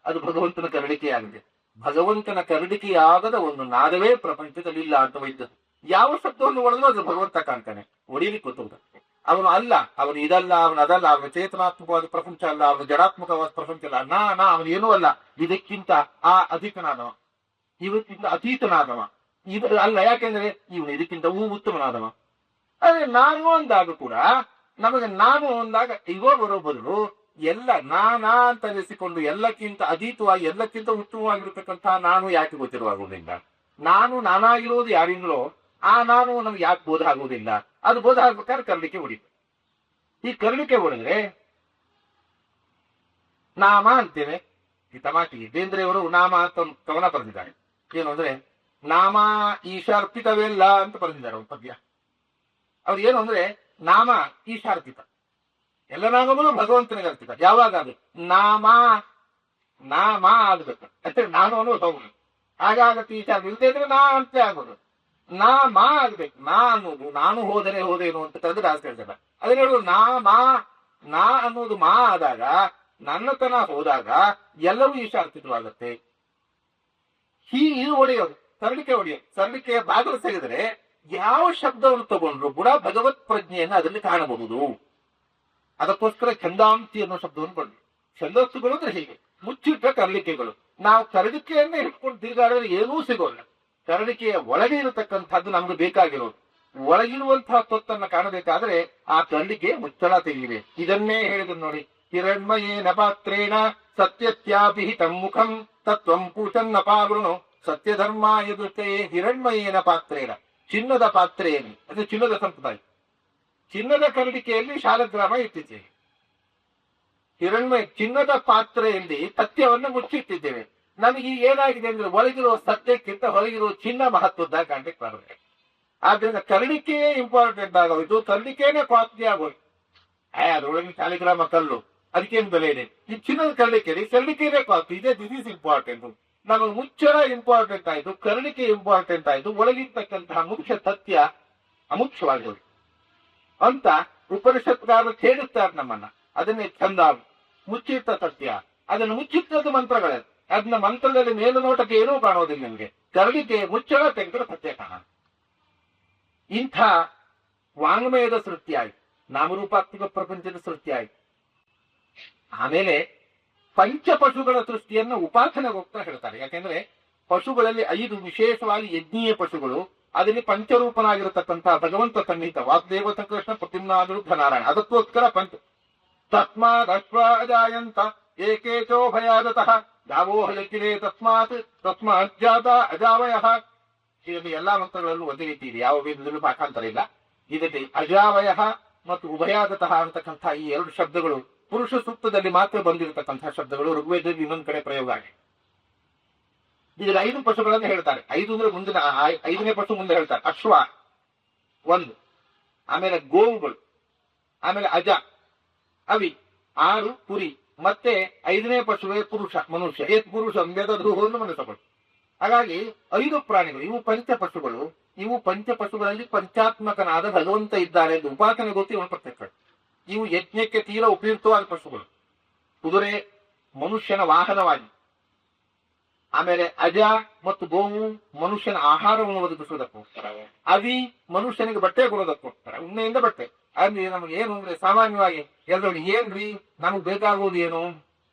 ಅದು ಭಗವಂತನ ಕರಡಿಕೆಯಾಗಿದೆ. ಭಗವಂತನ ಕರಡಿಕೆಯಾಗದ ಒಂದು ನಾದವೇ ಪ್ರಪಂಚದಲ್ಲಿ ಇಲ್ಲ ಅಂತ ವೈದ್ಯರು. ಯಾವ ಶಬ್ದವನ್ನು ಒಡೆದ್ರು ಅದು ಭಗವಂತ ಕಾಣ್ತಾನೆ, ಒಡೆಯಲಿಕ್ಕೆ ಗೊತ್ತಾಗುತ್ತೆ. ಅವನು ಅಲ್ಲ, ಅವನು ಇದಲ್ಲ, ಅವನು ಅದಲ್ಲ, ಅವನು ಚೇತನಾತ್ಮಕವಾದ ಪ್ರಪಂಚ ಅಲ್ಲ, ಅವನು ಜಡಾತ್ಮಕವಾದ ಪ್ರಪಂಚ ಅಲ್ಲ. ಅವನು ಏನೂ ಅಲ್ಲ, ಇದಕ್ಕಿಂತ ಅಧಿಕನಾದವ, ಇವಕ್ಕಿಂತ ಅತೀತನಾದವ ಇದು ಅಲ್ಲ. ಯಾಕೆಂದ್ರೆ ಇವನು ಇದಕ್ಕಿಂತ ಉತ್ತಮನಾದವ. ಅದೇ ನಾನು ಅಂದಾಗ ಕೂಡ ನಮಗೆ ನಾನು ಅಂದಾಗ ಇಗೋ ಬರೋ ಬದಲು ಎಲ್ಲ ನಾನಾ ಅಂತ ಅನಿಸಿಕೊಂಡು ಎಲ್ಲಕ್ಕಿಂತ ಅತೀತವಾಗಿ ಎಲ್ಲಕ್ಕಿಂತ ಉತ್ತಮವಾಗಿರ್ತಕ್ಕಂಥ ನಾನು ಯಾಕೆ ಗೊತ್ತಿರುವಾಗುವುದಿಲ್ಲ? ನಾನಾಗಿರೋದು ಯಾರಿಂದಲೋ ಆ ನಾನು ನಮ್ಗೆ ಯಾಕೆ ಬೋಧ ಆಗುವುದಿಲ್ಲ? ಅದು ಬೋಧ ಆಗ್ಬೇಕಾದ್ರೆ ಕರ್ಲಿಕ್ಕೆ ಹೊಡಿತು. ಈ ಕರ್ಲಿಕ್ಕೆ ಹೊಡೆದ್ರೆ ನಾಮ ಅಂತೇವೆ. ಈ ತಮಾಟಿಗೆ ಬೇಂದ್ರೆಯವರು ನಾಮ ಅಂತ ಒಂದು ಕವನ ಬರೆದಿದ್ದಾರೆ. ಏನು ಅಂದ್ರೆ, ನಾಮ ಈಶಾರ್ಪಿತವೆಲ್ಲ ಅಂತ ಬರೆದಿದ್ದಾರೆ ಒಂದು ಪದ್ಯ. ಅವ್ರು ಏನು ಅಂದ್ರೆ, ನಾಮ ಈಶಾರ್ಪಿತ, ಎಲ್ಲ ನಾಮಗಳು ಭಗವಂತನಿಗೆ ಅರ್ಪಿತ. ಯಾವಾಗ ಅದು ನಾಮ ಆಗ್ಬೇಕು ಅಂದ್ರೆ ನಾನು ಅನ್ನೋದು ಹೋಗುದು, ಹಾಗಾಗತ್ತೆ. ಈಶಾರ್ಪ ಇಲ್ಲದೆ ಇದ್ರೆ ನಾ ಅಂತ ಆಗೋದು. ನಾಮ ಆಗ್ಬೇಕು. ನಾ ಅನ್ನೋದು ನಾನು ಹೋದೇನು ಅಂತ ಕರೆದ್ರೆ ರಾಜ ಹೇಳ್ತಾರೆ. ಅದನ್ನ ಹೇಳುದು ನಾ ಅನ್ನೋದು ಮಾ ಆದಾಗ, ನನ್ನತನ ಹೋದಾಗ ಎಲ್ಲವೂ ಈಶಾರ್ಪಿತವಾಗತ್ತೆ. ಇದು ಒಡೆಯೋದು, ಸರಳಿಕೆ ಒಡೆಯೋದು. ಸರಳಿಕೆಯ ಬಾಗಿಲು ತೆಗೆದರೆ ಯಾವ ಶಬ್ದವನ್ನು ತಗೊಂಡ್ರು ಕೂಡ ಭಗವತ್ ಪ್ರಜ್ಞೆಯನ್ನು ಅದರಲ್ಲಿ ಕಾಣಬಹುದು. ಅದಕ್ಕೋಸ್ಕರ ಛಂದಾಂತಿ ಅನ್ನೋ ಶಬ್ದವನ್ನು ಬಂದ್ರು. ಛಂದಸ್ಸುಗಳು ಅಂದ್ರೆ ಹೀಗೆ ಮುಚ್ಚಿಟ್ಟ ಕರಳಿಕೆಗಳು. ನಾವು ಕರಳಿಕೆಯನ್ನೇ ಹಿಡ್ಕೊಂಡು ತಿರುಗಾಡಿದ್ರೆ ಏನೂ ಸಿಗೋಲ್ಲ. ಕರಳಿಕೆಯ ಒಳಗೆ ಇರತಕ್ಕಂಥದ್ದು ನಮ್ಗೆ ಬೇಕಾಗಿರೋದು. ಒಳಗಿರುವಂತಹ ತೊತ್ತನ್ನು ಕಾಣಬೇಕಾದ್ರೆ ಆ ಕರಳಿಕೆ ಮುಚ್ಚಳ ತೆಗೆಯಿವೆ. ಇದನ್ನೇ ಹೇಳಿದ್ರು ನೋಡಿ, ಹಿರಣ್ಮಯೇನ ಪಾತ್ರೇಣ ಸತ್ಯತ್ಯಾಪಿಹಿತಂ ಮುಖಂ ತತ್ವಂ ಕೂಟನ್ನ ಪಾವೃಣು ಸತ್ಯಧರ್ಮಾಯ ದೃಷ್ಟೇ. ಹಿರಣ್ಮಯೇನ ಪಾತ್ರೇಣ, ಚಿನ್ನದ ಪಾತ್ರೆಯಲ್ಲಿ, ಅದು ಚಿನ್ನದ ಸಂಪ್ರದಾಯ. ಚಿನ್ನದ ಕರಡಿಕೆಯಲ್ಲಿ ಶಾಲಗ್ರಾಮ ಇಟ್ಟಿದ್ದೇವೆ. ಹಿರಣ್ಮಯ ಚಿನ್ನದ ಪಾತ್ರೆಯಲ್ಲಿ ಸತ್ಯವನ್ನು ಮುಚ್ಚಿಟ್ಟಿದ್ದೇವೆ. ನಮಗೆ ಏನಾಗಿದೆ ಅಂದ್ರೆ ಒಳಗಿರುವ ಸತ್ಯಕ್ಕಿಂತ ಹೊರಗಿರುವ ಚಿನ್ನ ಮಹತ್ವದ ಕಾಣ್ಲಿಕ್ಕೆ ಬರಬೇಕು. ಆದ್ರಿಂದ ಕರಣಿಕೆಯೇ ಇಂಪಾರ್ಟೆಂಟ್ ಆಗೋಯ್ತು, ಕರಣಿಕೆನೇ ಕಾಸ್ಟ್ಲಿ ಆಗೋಯ್ತು. ಅದರೊಳಗೆ ಶಾಲಿಗ್ರಾಮ ಕಲ್ಲು ಅದಕ್ಕೇನು ಬೆಲೆ ಇದೆ. ಈ ಚಿನ್ನದ ಕರಣಿಕೆನೇ ಕಾಸ್ಟ್ಲಿ ಇದೆ. This is important. ನಮಗೆ ಮುಚ್ಚಳ ಇಂಪಾರ್ಟೆಂಟ್ ಆಯ್ತು, ಕರಣಿಕೆ ಇಂಪಾರ್ಟೆಂಟ್ ಆಯ್ತು, ಒಳಗಿರ್ತಕ್ಕಂತಹ ಮುಖ್ಯ ಸತ್ಯ ಅಮುಖ್ಯವಾಗೋಯ್ತು ಅಂತ ಉಪನಿಷತ್ಗಾರರು ಹೇಳುತ್ತಾರೆ ನಮ್ಮನ್ನ. ಅದನ್ನೇ ಚಂದ ಮುಚ್ಚಿಟ್ಟ ಸತ್ಯ, ಅದನ್ನು ಮುಚ್ಚಿಟ್ಟದ್ದು ಮಂತ್ರಗಳೇ. ಅದನ್ನ ಮಂತ್ರದಲ್ಲಿ ಮೇಲುನೋಟಕ್ಕೆ ಏನೂ ಕಾಣೋದಿಲ್ಲ ನಿಮಗೆ. ಕರಣಿಕೆ ಮುಚ್ಚಳ ತೆಗೆದ್ರೆ ಸತ್ಯ ಕಾಣ. ಇಂಥ ವಾಂಗ್ಮಯದ ಸೃಷ್ಟಿ ಆಯ್ತು, ನಾಮರೂಪಾತ್ಮಕ ಪ್ರಪಂಚದ ಸೃಷ್ಟಿ ಆಯ್ತು. ಆಮೇಲೆ ಪಂಚಪಶುಗಳ ಸೃಷ್ಟಿಯನ್ನು ಉಪಾಸನೆಗೆ ಹೋಗ್ತಾ ಹೇಳ್ತಾರೆ. ಯಾಕೆಂದ್ರೆ ಪಶುಗಳಲ್ಲಿ 5 ವಿಶೇಷವಾಗಿ ಯಜ್ಞೀಯ ಪಶುಗಳು, ಅದರಲ್ಲಿ ಪಂಚರೂಪನಾಗಿರತಕ್ಕಂತಹ ಭಗವಂತ ಸನ್ನಿಹಿತ ವಾಸುದೇವ ಸಂಕೃಷ್ಣ ಪ್ರತಿಮ್ನಾನುರುದ್ಧ ನಾರಾಯಣ. ಅದಕ್ಕೋಸ್ಕರ ತಸ್ಮಾತ್ ಅಶ್ವಾಜಾಯಂತ ಏಕೇಚೋ ಭಯಾದತಃ ಯಾವೋ ಹಯಕಿರೇ ತಸ್ಮಾತ್ ಜಾತ ಅಜಾವಯ. ಇದರಲ್ಲಿ ಎಲ್ಲಾ ಮಂತ್ರಗಳಲ್ಲೂ ಒಂದೇ ರೀತಿ ಇದೆ, ಯಾವ ವೇದದಲ್ಲೂ ಭಾಷಾಂತರ ಇಲ್ಲ. ಇದರಲ್ಲಿ ಅಜಾವಯ ಮತ್ತು ಉಭಯಾದತಃ ಅಂತಕ್ಕಂಥ ಈ 2 ಶಬ್ದಗಳು ಪುರುಷ ಸೂಕ್ತದಲ್ಲಿ ಮಾತ್ರ ಬಂದಿರತಕ್ಕಂತಹ ಶಬ್ದಗಳು. ಋಗ್ವೇದದಲ್ಲಿ ಇನ್ನೊಂದು ಕಡೆ ಪ್ರಯೋಗ ಆಗಿದೆ. ಇದರಲ್ಲಿ 5 ಪಶುಗಳನ್ನು ಹೇಳ್ತಾರೆ. 5 ಅಂದ್ರೆ ಮುಂದಿನ 5ನೇ ಪಶು ಮುಂದೆ ಹೇಳ್ತಾರೆ. ಅಶ್ವ 1, ಆಮೇಲೆ ಗೋವುಗಳು, ಆಮೇಲೆ ಅಜ, ಅವಿ 6 ಕುರಿ, ಮತ್ತೆ 5ನೇ ಪಶುವೇ ಪುರುಷ ಮನುಷ್ಯ. ಪುರುಷ ವೇದದ್ರೋಹವನ್ನು ಮನಸ್ಸಗಳು. ಹಾಗಾಗಿ 5 ಪ್ರಾಣಿಗಳು ಇವು ಪಂಚಪಶುಗಳು. ಇವು ಪಂಚಪಶುಗಳಲ್ಲಿ ಪಂಚಾತ್ಮಕನಾದ ಭಗವಂತ ಇದ್ದಾರೆ ಎಂದು ಉಪಾಸನೆ ಗೊತ್ತಿ ಇವನು ಪ್ರತ್ಯಕ್ಷ. ಇವು ಯಜ್ಞಕ್ಕೆ ತೀರಾ ಉಪಯುಕ್ತವಾದ ಪಶುಗಳು. ಕುದುರೆ ಮನುಷ್ಯನ ವಾಹನವಾಗಿ, ಆಮೇಲೆ ಅಜ ಮತ್ತು ಗೋವು ಮನುಷ್ಯನ ಆಹಾರವನ್ನು ಒದಗಿಸುವುದಕ್ಕೋಸ್ಕರ, ಅವಿ ಮನುಷ್ಯನಿಗೆ ಬಟ್ಟೆ ಕೊಡೋದಕ್ಕೋಸ್ಕರ, ಉಣ್ಣೆಯಿಂದ ಬಟ್ಟೆ. ಅಲ್ಲಿ ನಮಗೆ ಏನು ಅಂದ್ರೆ ಸಾಮಾನ್ಯವಾಗಿ ಎಲ್ಲರೂ ಏನ್ರಿ ನಮಗೆ ಬೇಕಾಗುವುದು ಏನು,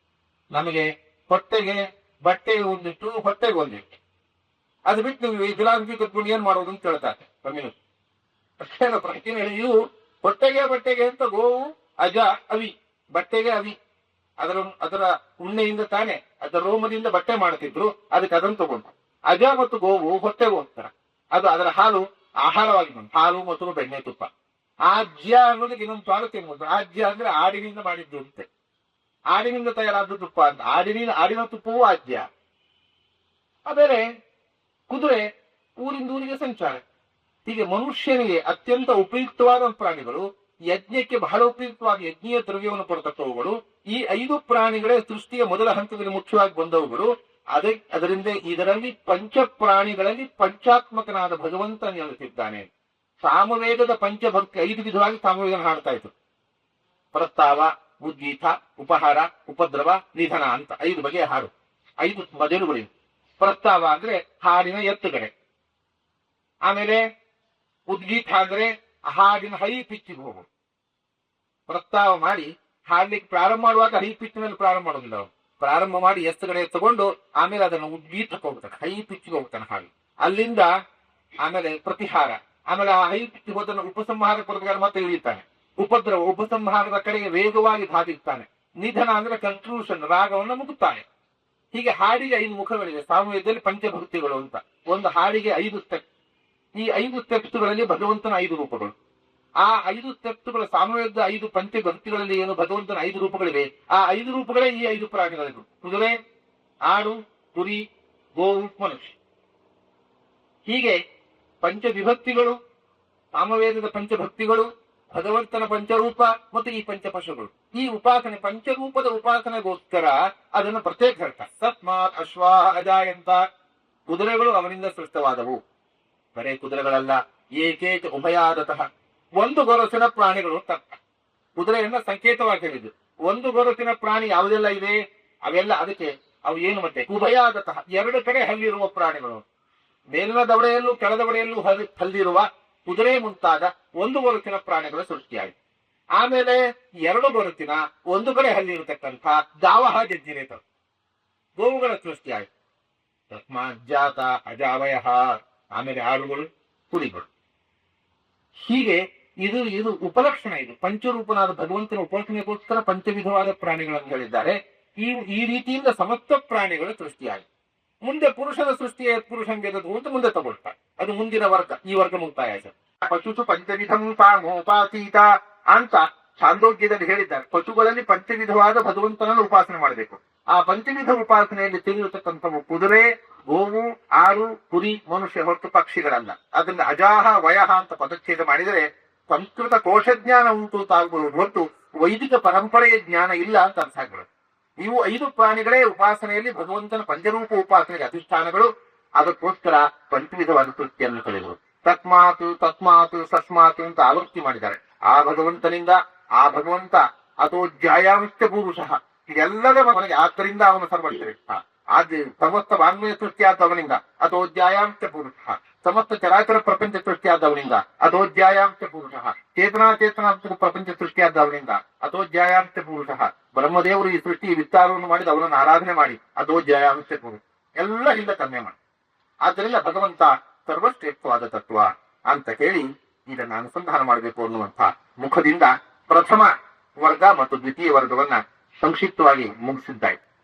ನಮಗೆ ಹೊಟ್ಟೆಗೆ ಬಟ್ಟೆ ಒಂದಿಟ್ಟು ಹೊಟ್ಟೆಗೆ ಒಂದಿಟ್ಟು, ಅದು ಬಿಟ್ಟು ನೀವು ಈ ಫಿಲಾಸಫಿ ಕಟ್ಕೊಂಡು ಏನ್ ಮಾಡೋದು ಅಂತ ಕೇಳ್ತಾರೆ. ಪ್ರಶ್ನೆ ಇವು ಹೊಟ್ಟೆಗೆ ಅಂತ ಗೋವು ಅಜ ಅವಿ, ಬಟ್ಟೆಗೆ ಅವಿ, ಅದರ ಉಣ್ಣೆಯಿಂದ ತಾನೆ ಅದರ ರೋಮದಿಂದ ಬಟ್ಟೆ ಮಾಡ್ತಿದ್ರು, ಅದಕ್ಕೆ ಅದನ್ನು ತಗೊಂಡು. ಅಜ ಮತ್ತು ಗೋವು ಹೊಟ್ಟೆಗೆ ಹೋಗ್ತಾರ, ಅದು ಅದರ ಹಾಲು ಆಹಾರವಾಗಿ ಬಂತು. ಹಾಲು ಮತ್ತು ಬೆಣ್ಣೆ ತುಪ್ಪ. ಆಜ್ಯ ಅನ್ನೋದಕ್ಕೆ ಇನ್ನೊಂದು ಸ್ವಾಗತ ಏನು, ಆಜ್ಯ ಅಂದ್ರೆ ಆಡಿನಿಂದ ಮಾಡಿದ್ದು ಅಂತೆ, ಆಡಿನಿಂದ ತಯಾರಾದ ತುಪ್ಪ ಅಂತ. ಆಡಿನ ತುಪ್ಪವೂ ಆಜ್ಯ. ಆಮೇಲೆ ಕುದುರೆ ಊರಿಂದ ಊರಿಗೆ ಸಂಚಾರ. ಹೀಗೆ ಮನುಷ್ಯನಿಗೆ ಅತ್ಯಂತ ಉಪಯುಕ್ತವಾದ ಪ್ರಾಣಿಗಳು, ಯಜ್ಞಕ್ಕೆ ಬಹಳ ಉಪಯುಕ್ತವಾಗಿ ಯಜ್ಞೀಯ ದ್ರವ್ಯವನ್ನು ಕೊಡತಕ್ಕವುಗಳು. ಈ 5 ಪ್ರಾಣಿಗಳೇ ಸೃಷ್ಟಿಯ ಮೊದಲ ಹಂತದಲ್ಲಿ ಮುಖ್ಯವಾಗಿ ಬಂದವುಗಳು. ಅದರಿಂದ ಇದರಲ್ಲಿ ಪಂಚ ಪ್ರಾಣಿಗಳಲ್ಲಿ ಪಂಚಾತ್ಮಕನಾದ ಭಗವಂತ ನೆಲೆಸಿದ್ದಾನೆ. ಸಾಮವೇದದ ಪಂಚಭಕ್ತಿ 5 ವಿಧವಾಗಿ ಸಾಮವೇದನ ಹಾಡ್ತಾ ಇತ್ತು. ಪ್ರಸ್ತಾವ, ಉದ್ಗೀತ, ಉಪಹಾರ, ಉಪದ್ರವ, ನಿಧನ ಅಂತ 5 ಬಗೆಯ ಹಾಡು. 5 ಮಜಲುಗಳಿವೆ. ಪ್ರಸ್ತಾವ ಅಂದ್ರೆ ಹಾಡಿನ ಎತ್ತುಗಡೆ, ಆಮೇಲೆ ಉದ್ಗೀತ ಅಂದ್ರೆ ಹಾಡಿನ ಹೈ ಪಿಚ್ಚಿಗೆ ಹೋಗುದು. ಪ್ರಸ್ತಾವ ಮಾಡಿ ಹಾಡ್ಲಿಕ್ಕೆ ಪ್ರಾರಂಭ ಮಾಡುವಾಗ ಹೈ ಪಿಚ್ಚಿನಲ್ಲಿ ಪ್ರಾರಂಭ ಮಾಡೋದಿಲ್ಲ. ಪ್ರಾರಂಭ ಮಾಡಿ ಎತ್ತುಗಡೆ ತಗೊಂಡು ಆಮೇಲೆ ಅದನ್ನು ಉದ್ಗೀತಕ್ಕೆ ಹೋಗ್ತಾನೆ, ಹೈ ಪಿಚ್ಚಿಗೆ ಹೋಗ್ತಾನೆ ಹಾಡು. ಅಲ್ಲಿಂದ ಆಮೇಲೆ ಪ್ರತಿಹಾರ, ಆಮೇಲೆ ಆ ಹೈ ಪಿಚ್ಚಿ ಹೋದನ್ನು ಉಪಸಂಹಾರ ಕೊಡಬೇಕಾದ್ರೆ ಮತ್ತೆ ಇಳಿತಾನೆ. ಉಪದ್ರವ, ಉಪಸಂಹಾರದ ಕಡೆಗೆ ವೇಗವಾಗಿ ಧಾವಿಸ್ತಾನೆ. ನಿಧನ ಅಂದ್ರೆ ಕನ್ಕ್ಲೂಷನ್, ರಾಗವನ್ನು ಮುಗುತ್ತಾನೆ. ಹೀಗೆ ಹಾಡಿಗೆ 5 ಮುಖಗಳಿವೆ. ಸಾಮವೇದದಲ್ಲಿ ಪಂಚಭಕ್ತಿಗಳು ಅಂತ. ಒಂದು ಹಾಡಿಗೆ 5 ಸ್ಟೆಪ್. ಈ 5 ಸ್ಟೆಪ್ಸ್ಗಳಲ್ಲಿ ಭಗವಂತನ 5 ರೂಪಗಳು. ಆ 5 ಸ್ಟೆಪ್ಸ್ಗಳ ಸಾಮವೇದ 5 ಪಂಚಭಕ್ತಿಗಳಲ್ಲಿ ಏನು ಭಗವಂತನ 5 ರೂಪಗಳಿವೆ. ಆ 5 ರೂಪಗಳೇ ಈ 5 ಪ್ರಾಣಿಗಳಿಗೂ. ಕುದುರೆ, ಆಡು, ಕುರಿ, ಗೋವು, ಮನುಷ್ಯ. ಹೀಗೆ ಪಂಚವಿಭಕ್ತಿಗಳು, ಸಾಮವೇದದ ಪಂಚಭಕ್ತಿಗಳು, ಭಗವಂತನ ಪಂಚರೂಪ ಮತ್ತು ಈ ಪಂಚಪಶುಗಳು. ಈ ಉಪಾಸನೆ, ಪಂಚರೂಪದ ಉಪಾಸನೆಗೋಸ್ಕರ ಅದನ್ನು ಪ್ರತ್ಯೇಕ ಹೇಳ್ತಾರೆ. ತಸ್ಮಾತ್ ಅಶ್ವಾ ಅಜಾಯಂತ, ಕುದುರೆಗಳು ಅವನಿಂದ ಸೃಷ್ಟವಾದವು. ಬರೇ ಕುದುರೆಗಳಲ್ಲ, ಏಕೇಕ ಉಭಯಾದತಃ, 1 ಗೊರಸಿನ ಪ್ರಾಣಿಗಳು ತಕ್ಕ. ಕುದುರೆಯನ್ನ ಸಂಕೇತವಾಗಿ ಹೇಳಿದ್ದು. 1 ಗೊರಸಿನ ಪ್ರಾಣಿ ಯಾವುದೆಲ್ಲ ಇದೆ ಅವೆಲ್ಲ ಅದಕ್ಕೆ ಅವು ಏನು ಮತ್ತೆ ಉಭಯಾದತಃ, 2 ಕಡೆ ಹಲ್ಲಿರುವ ಪ್ರಾಣಿಗಳು. ಮೇಲಿನ ದವಡೆಯಲ್ಲೂ ಕೆಳದ ದವಡೆಯಲ್ಲೂ ಹಲ್ಲಿರುವ ಕುದುರೆ ಮುಂತಾದ 1 ಗೊರಸಿನ ಪ್ರಾಣಿಗಳ ಸೃಷ್ಟಿಯಾಗಿದೆ. ಆಮೇಲೆ 2 ಗೊರಸಿನ 1 ಕಡೆ ಹಲ್ಲಿರತಕ್ಕಂಥ ದಾವಹ ಜಜ್ಜಿರೇತ ಗೋವುಗಳ ಸೃಷ್ಟಿಯಾಯಿತು. ತಸ್ಮಾತ್ ಜಾತ ಅಜಾವಯ, ಆಮೇಲೆ ಆಡುಗಳು, ಕುರಿಗಳು. ಹೀಗೆ ಇದು ಉಪಲಕ್ಷಣ. ಇದು ಪಂಚರೂಪನಾದ ಭಗವಂತನ ಉಪಾಸನೆಗೋಸ್ಕರ ಪಂಚವಿಧವಾದ ಪ್ರಾಣಿಗಳನ್ನು ಹೇಳಿದ್ದಾರೆ. ಈ ರೀತಿಯಿಂದ ಸಮಸ್ತ ಪ್ರಾಣಿಗಳು ಸೃಷ್ಟಿಯಾಗಿದೆ. ಮುಂದೆ ಪುರುಷನ ಸೃಷ್ಟಿಯ ಪುರುಷನ್ ವೇದದ್ದು ಅಂತ ಮುಂದೆ ತಗೊಳ್ತಾರೆ. ಅದು ಮುಂದಿನ ವರ್ಗ. ಈ ವರ್ಗ ಮುಕ್ತಾಯ ಆಯ್ತು. ಪಶುಸು ಪಂಚವಿಧಂ ಪಾಮೋಪಾತೀತ ಅಂತ ಛಾಂದೋಗ್ಯದಲ್ಲಿ ಹೇಳಿದ್ದಾರೆ, ಪಶುಗಳಲ್ಲಿ ಪಂಚವಿಧವಾದ ಭಗವಂತನನ್ನು ಉಪಾಸನೆ ಮಾಡಬೇಕು. ಆ ಪಂಚವಿಧ ಉಪಾಸನೆಯಲ್ಲಿ ತಿಳಿರತಕ್ಕಂಥವು ಕುದುರೆ, ಗೋವು, ಆರು, ಕುರಿ, ಮನುಷ್ಯ, ಹೊರತು ಪಕ್ಷಿಗಳಲ್ಲ. ಅದರಿಂದ ಅಜಾಹ ವಯಃ ಅಂತ ಪದಚ್ಛೇದ ಮಾಡಿದರೆ ಸಂಸ್ಕೃತ ಕೋಶಜ್ಞಾನ ಉಂಟು ತಾಗಬಹುದು ಹೊರತು ವೈದಿಕ ಪರಂಪರೆಯ ಜ್ಞಾನ ಇಲ್ಲ ಅಂತ ಅರ್ಥ ಆಗ್ಬಿಡುತ್ತೆ. ಇವು 5 ಪ್ರಾಣಿಗಳೇ ಉಪಾಸನೆಯಲ್ಲಿ ಭಗವಂತನ ಪಂಚರೂಪ ಉಪಾಸನೆಗೆ ಅಧಿಷ್ಠಾನಗಳು. ಅದಕ್ಕೋಸ್ಕರ ಪಂಚವಿಧವಾದ ತೃಪ್ತಿಯನ್ನು ಕಳೆಯುವುದು. ತಸ್ಮಾತ್ ತಸ್ಮಾತ್ ಸಸ್ಮಾತ್ ಅಂತ ಆವೃತ್ತಿ ಮಾಡಿದ್ದಾರೆ. ಆ ಭಗವಂತನಿಂದ, ಆ ಭಗವಂತ ಅಥೋ ಜ್ಯಾಯಾಂಶ ಪುರುಷಃ, ಇದೆಲ್ಲದ ಅವನಿಗೆ, ಆದ್ದರಿಂದ ಅವನು ಸರ್ವಶ್ರೇಷ್ಠ. ಆದ್ರೆ ಸಮಸ್ತ ವಾಂಗ್ಮಯ ಸೃಷ್ಟಿಯಾದವನಿಂದ ಅಥೋ ಜ್ಯಾಯಾಂಶ ಪುರುಷಃ, ಸಮಸ್ತ ಚರಾಚರ ಪ್ರಪಂಚ ಸೃಷ್ಟಿಯಾದವನಿಂದ ಅಥೋ ಜ್ಯಾಯಾಂಶ ಪುರುಷಃ, ಚೇತನಾ ಪ್ರಪಂಚ ಸೃಷ್ಟಿಯಾದವನಿಂದ ಅಥೋ ಜ್ಯಾಯಾಂಶ ಪುರುಷಃ. ಬ್ರಹ್ಮದೇವರು ಈ ಸೃಷ್ಟಿ ವಿಸ್ತಾರವನ್ನು ಮಾಡಿದ ಅವನನ್ನು ಆರಾಧನೆ ಮಾಡಿ ಅಥೋ ಜ್ಯಾಯಾಂಶ ಪುರುಷ, ಎಲ್ಲ ಹಿಂದ ಕನ್ನೆ ಮಾಡಿ. ಆದ್ದರಿಂದ ಭಗವಂತ ಸರ್ವಶ್ರೇಷ್ಠವಾದ ತತ್ವ ಅಂತ ಹೇಳಿ ಇದನ್ನು ಅನುಸಂಧಾನ ಮಾಡಬೇಕು ಅನ್ನುವಂಥ ಮುಖದಿಂದ ಪ್ರಥಮ ವರ್ಗ ಮತ್ತು ದ್ವಿತೀಯ ವರ್ಗವನ್ನ ಸಂಕ್ಷಿಪ್ತವಾಗಿ ಮುಗಿಸಿದ್ದಾಯ್ತು.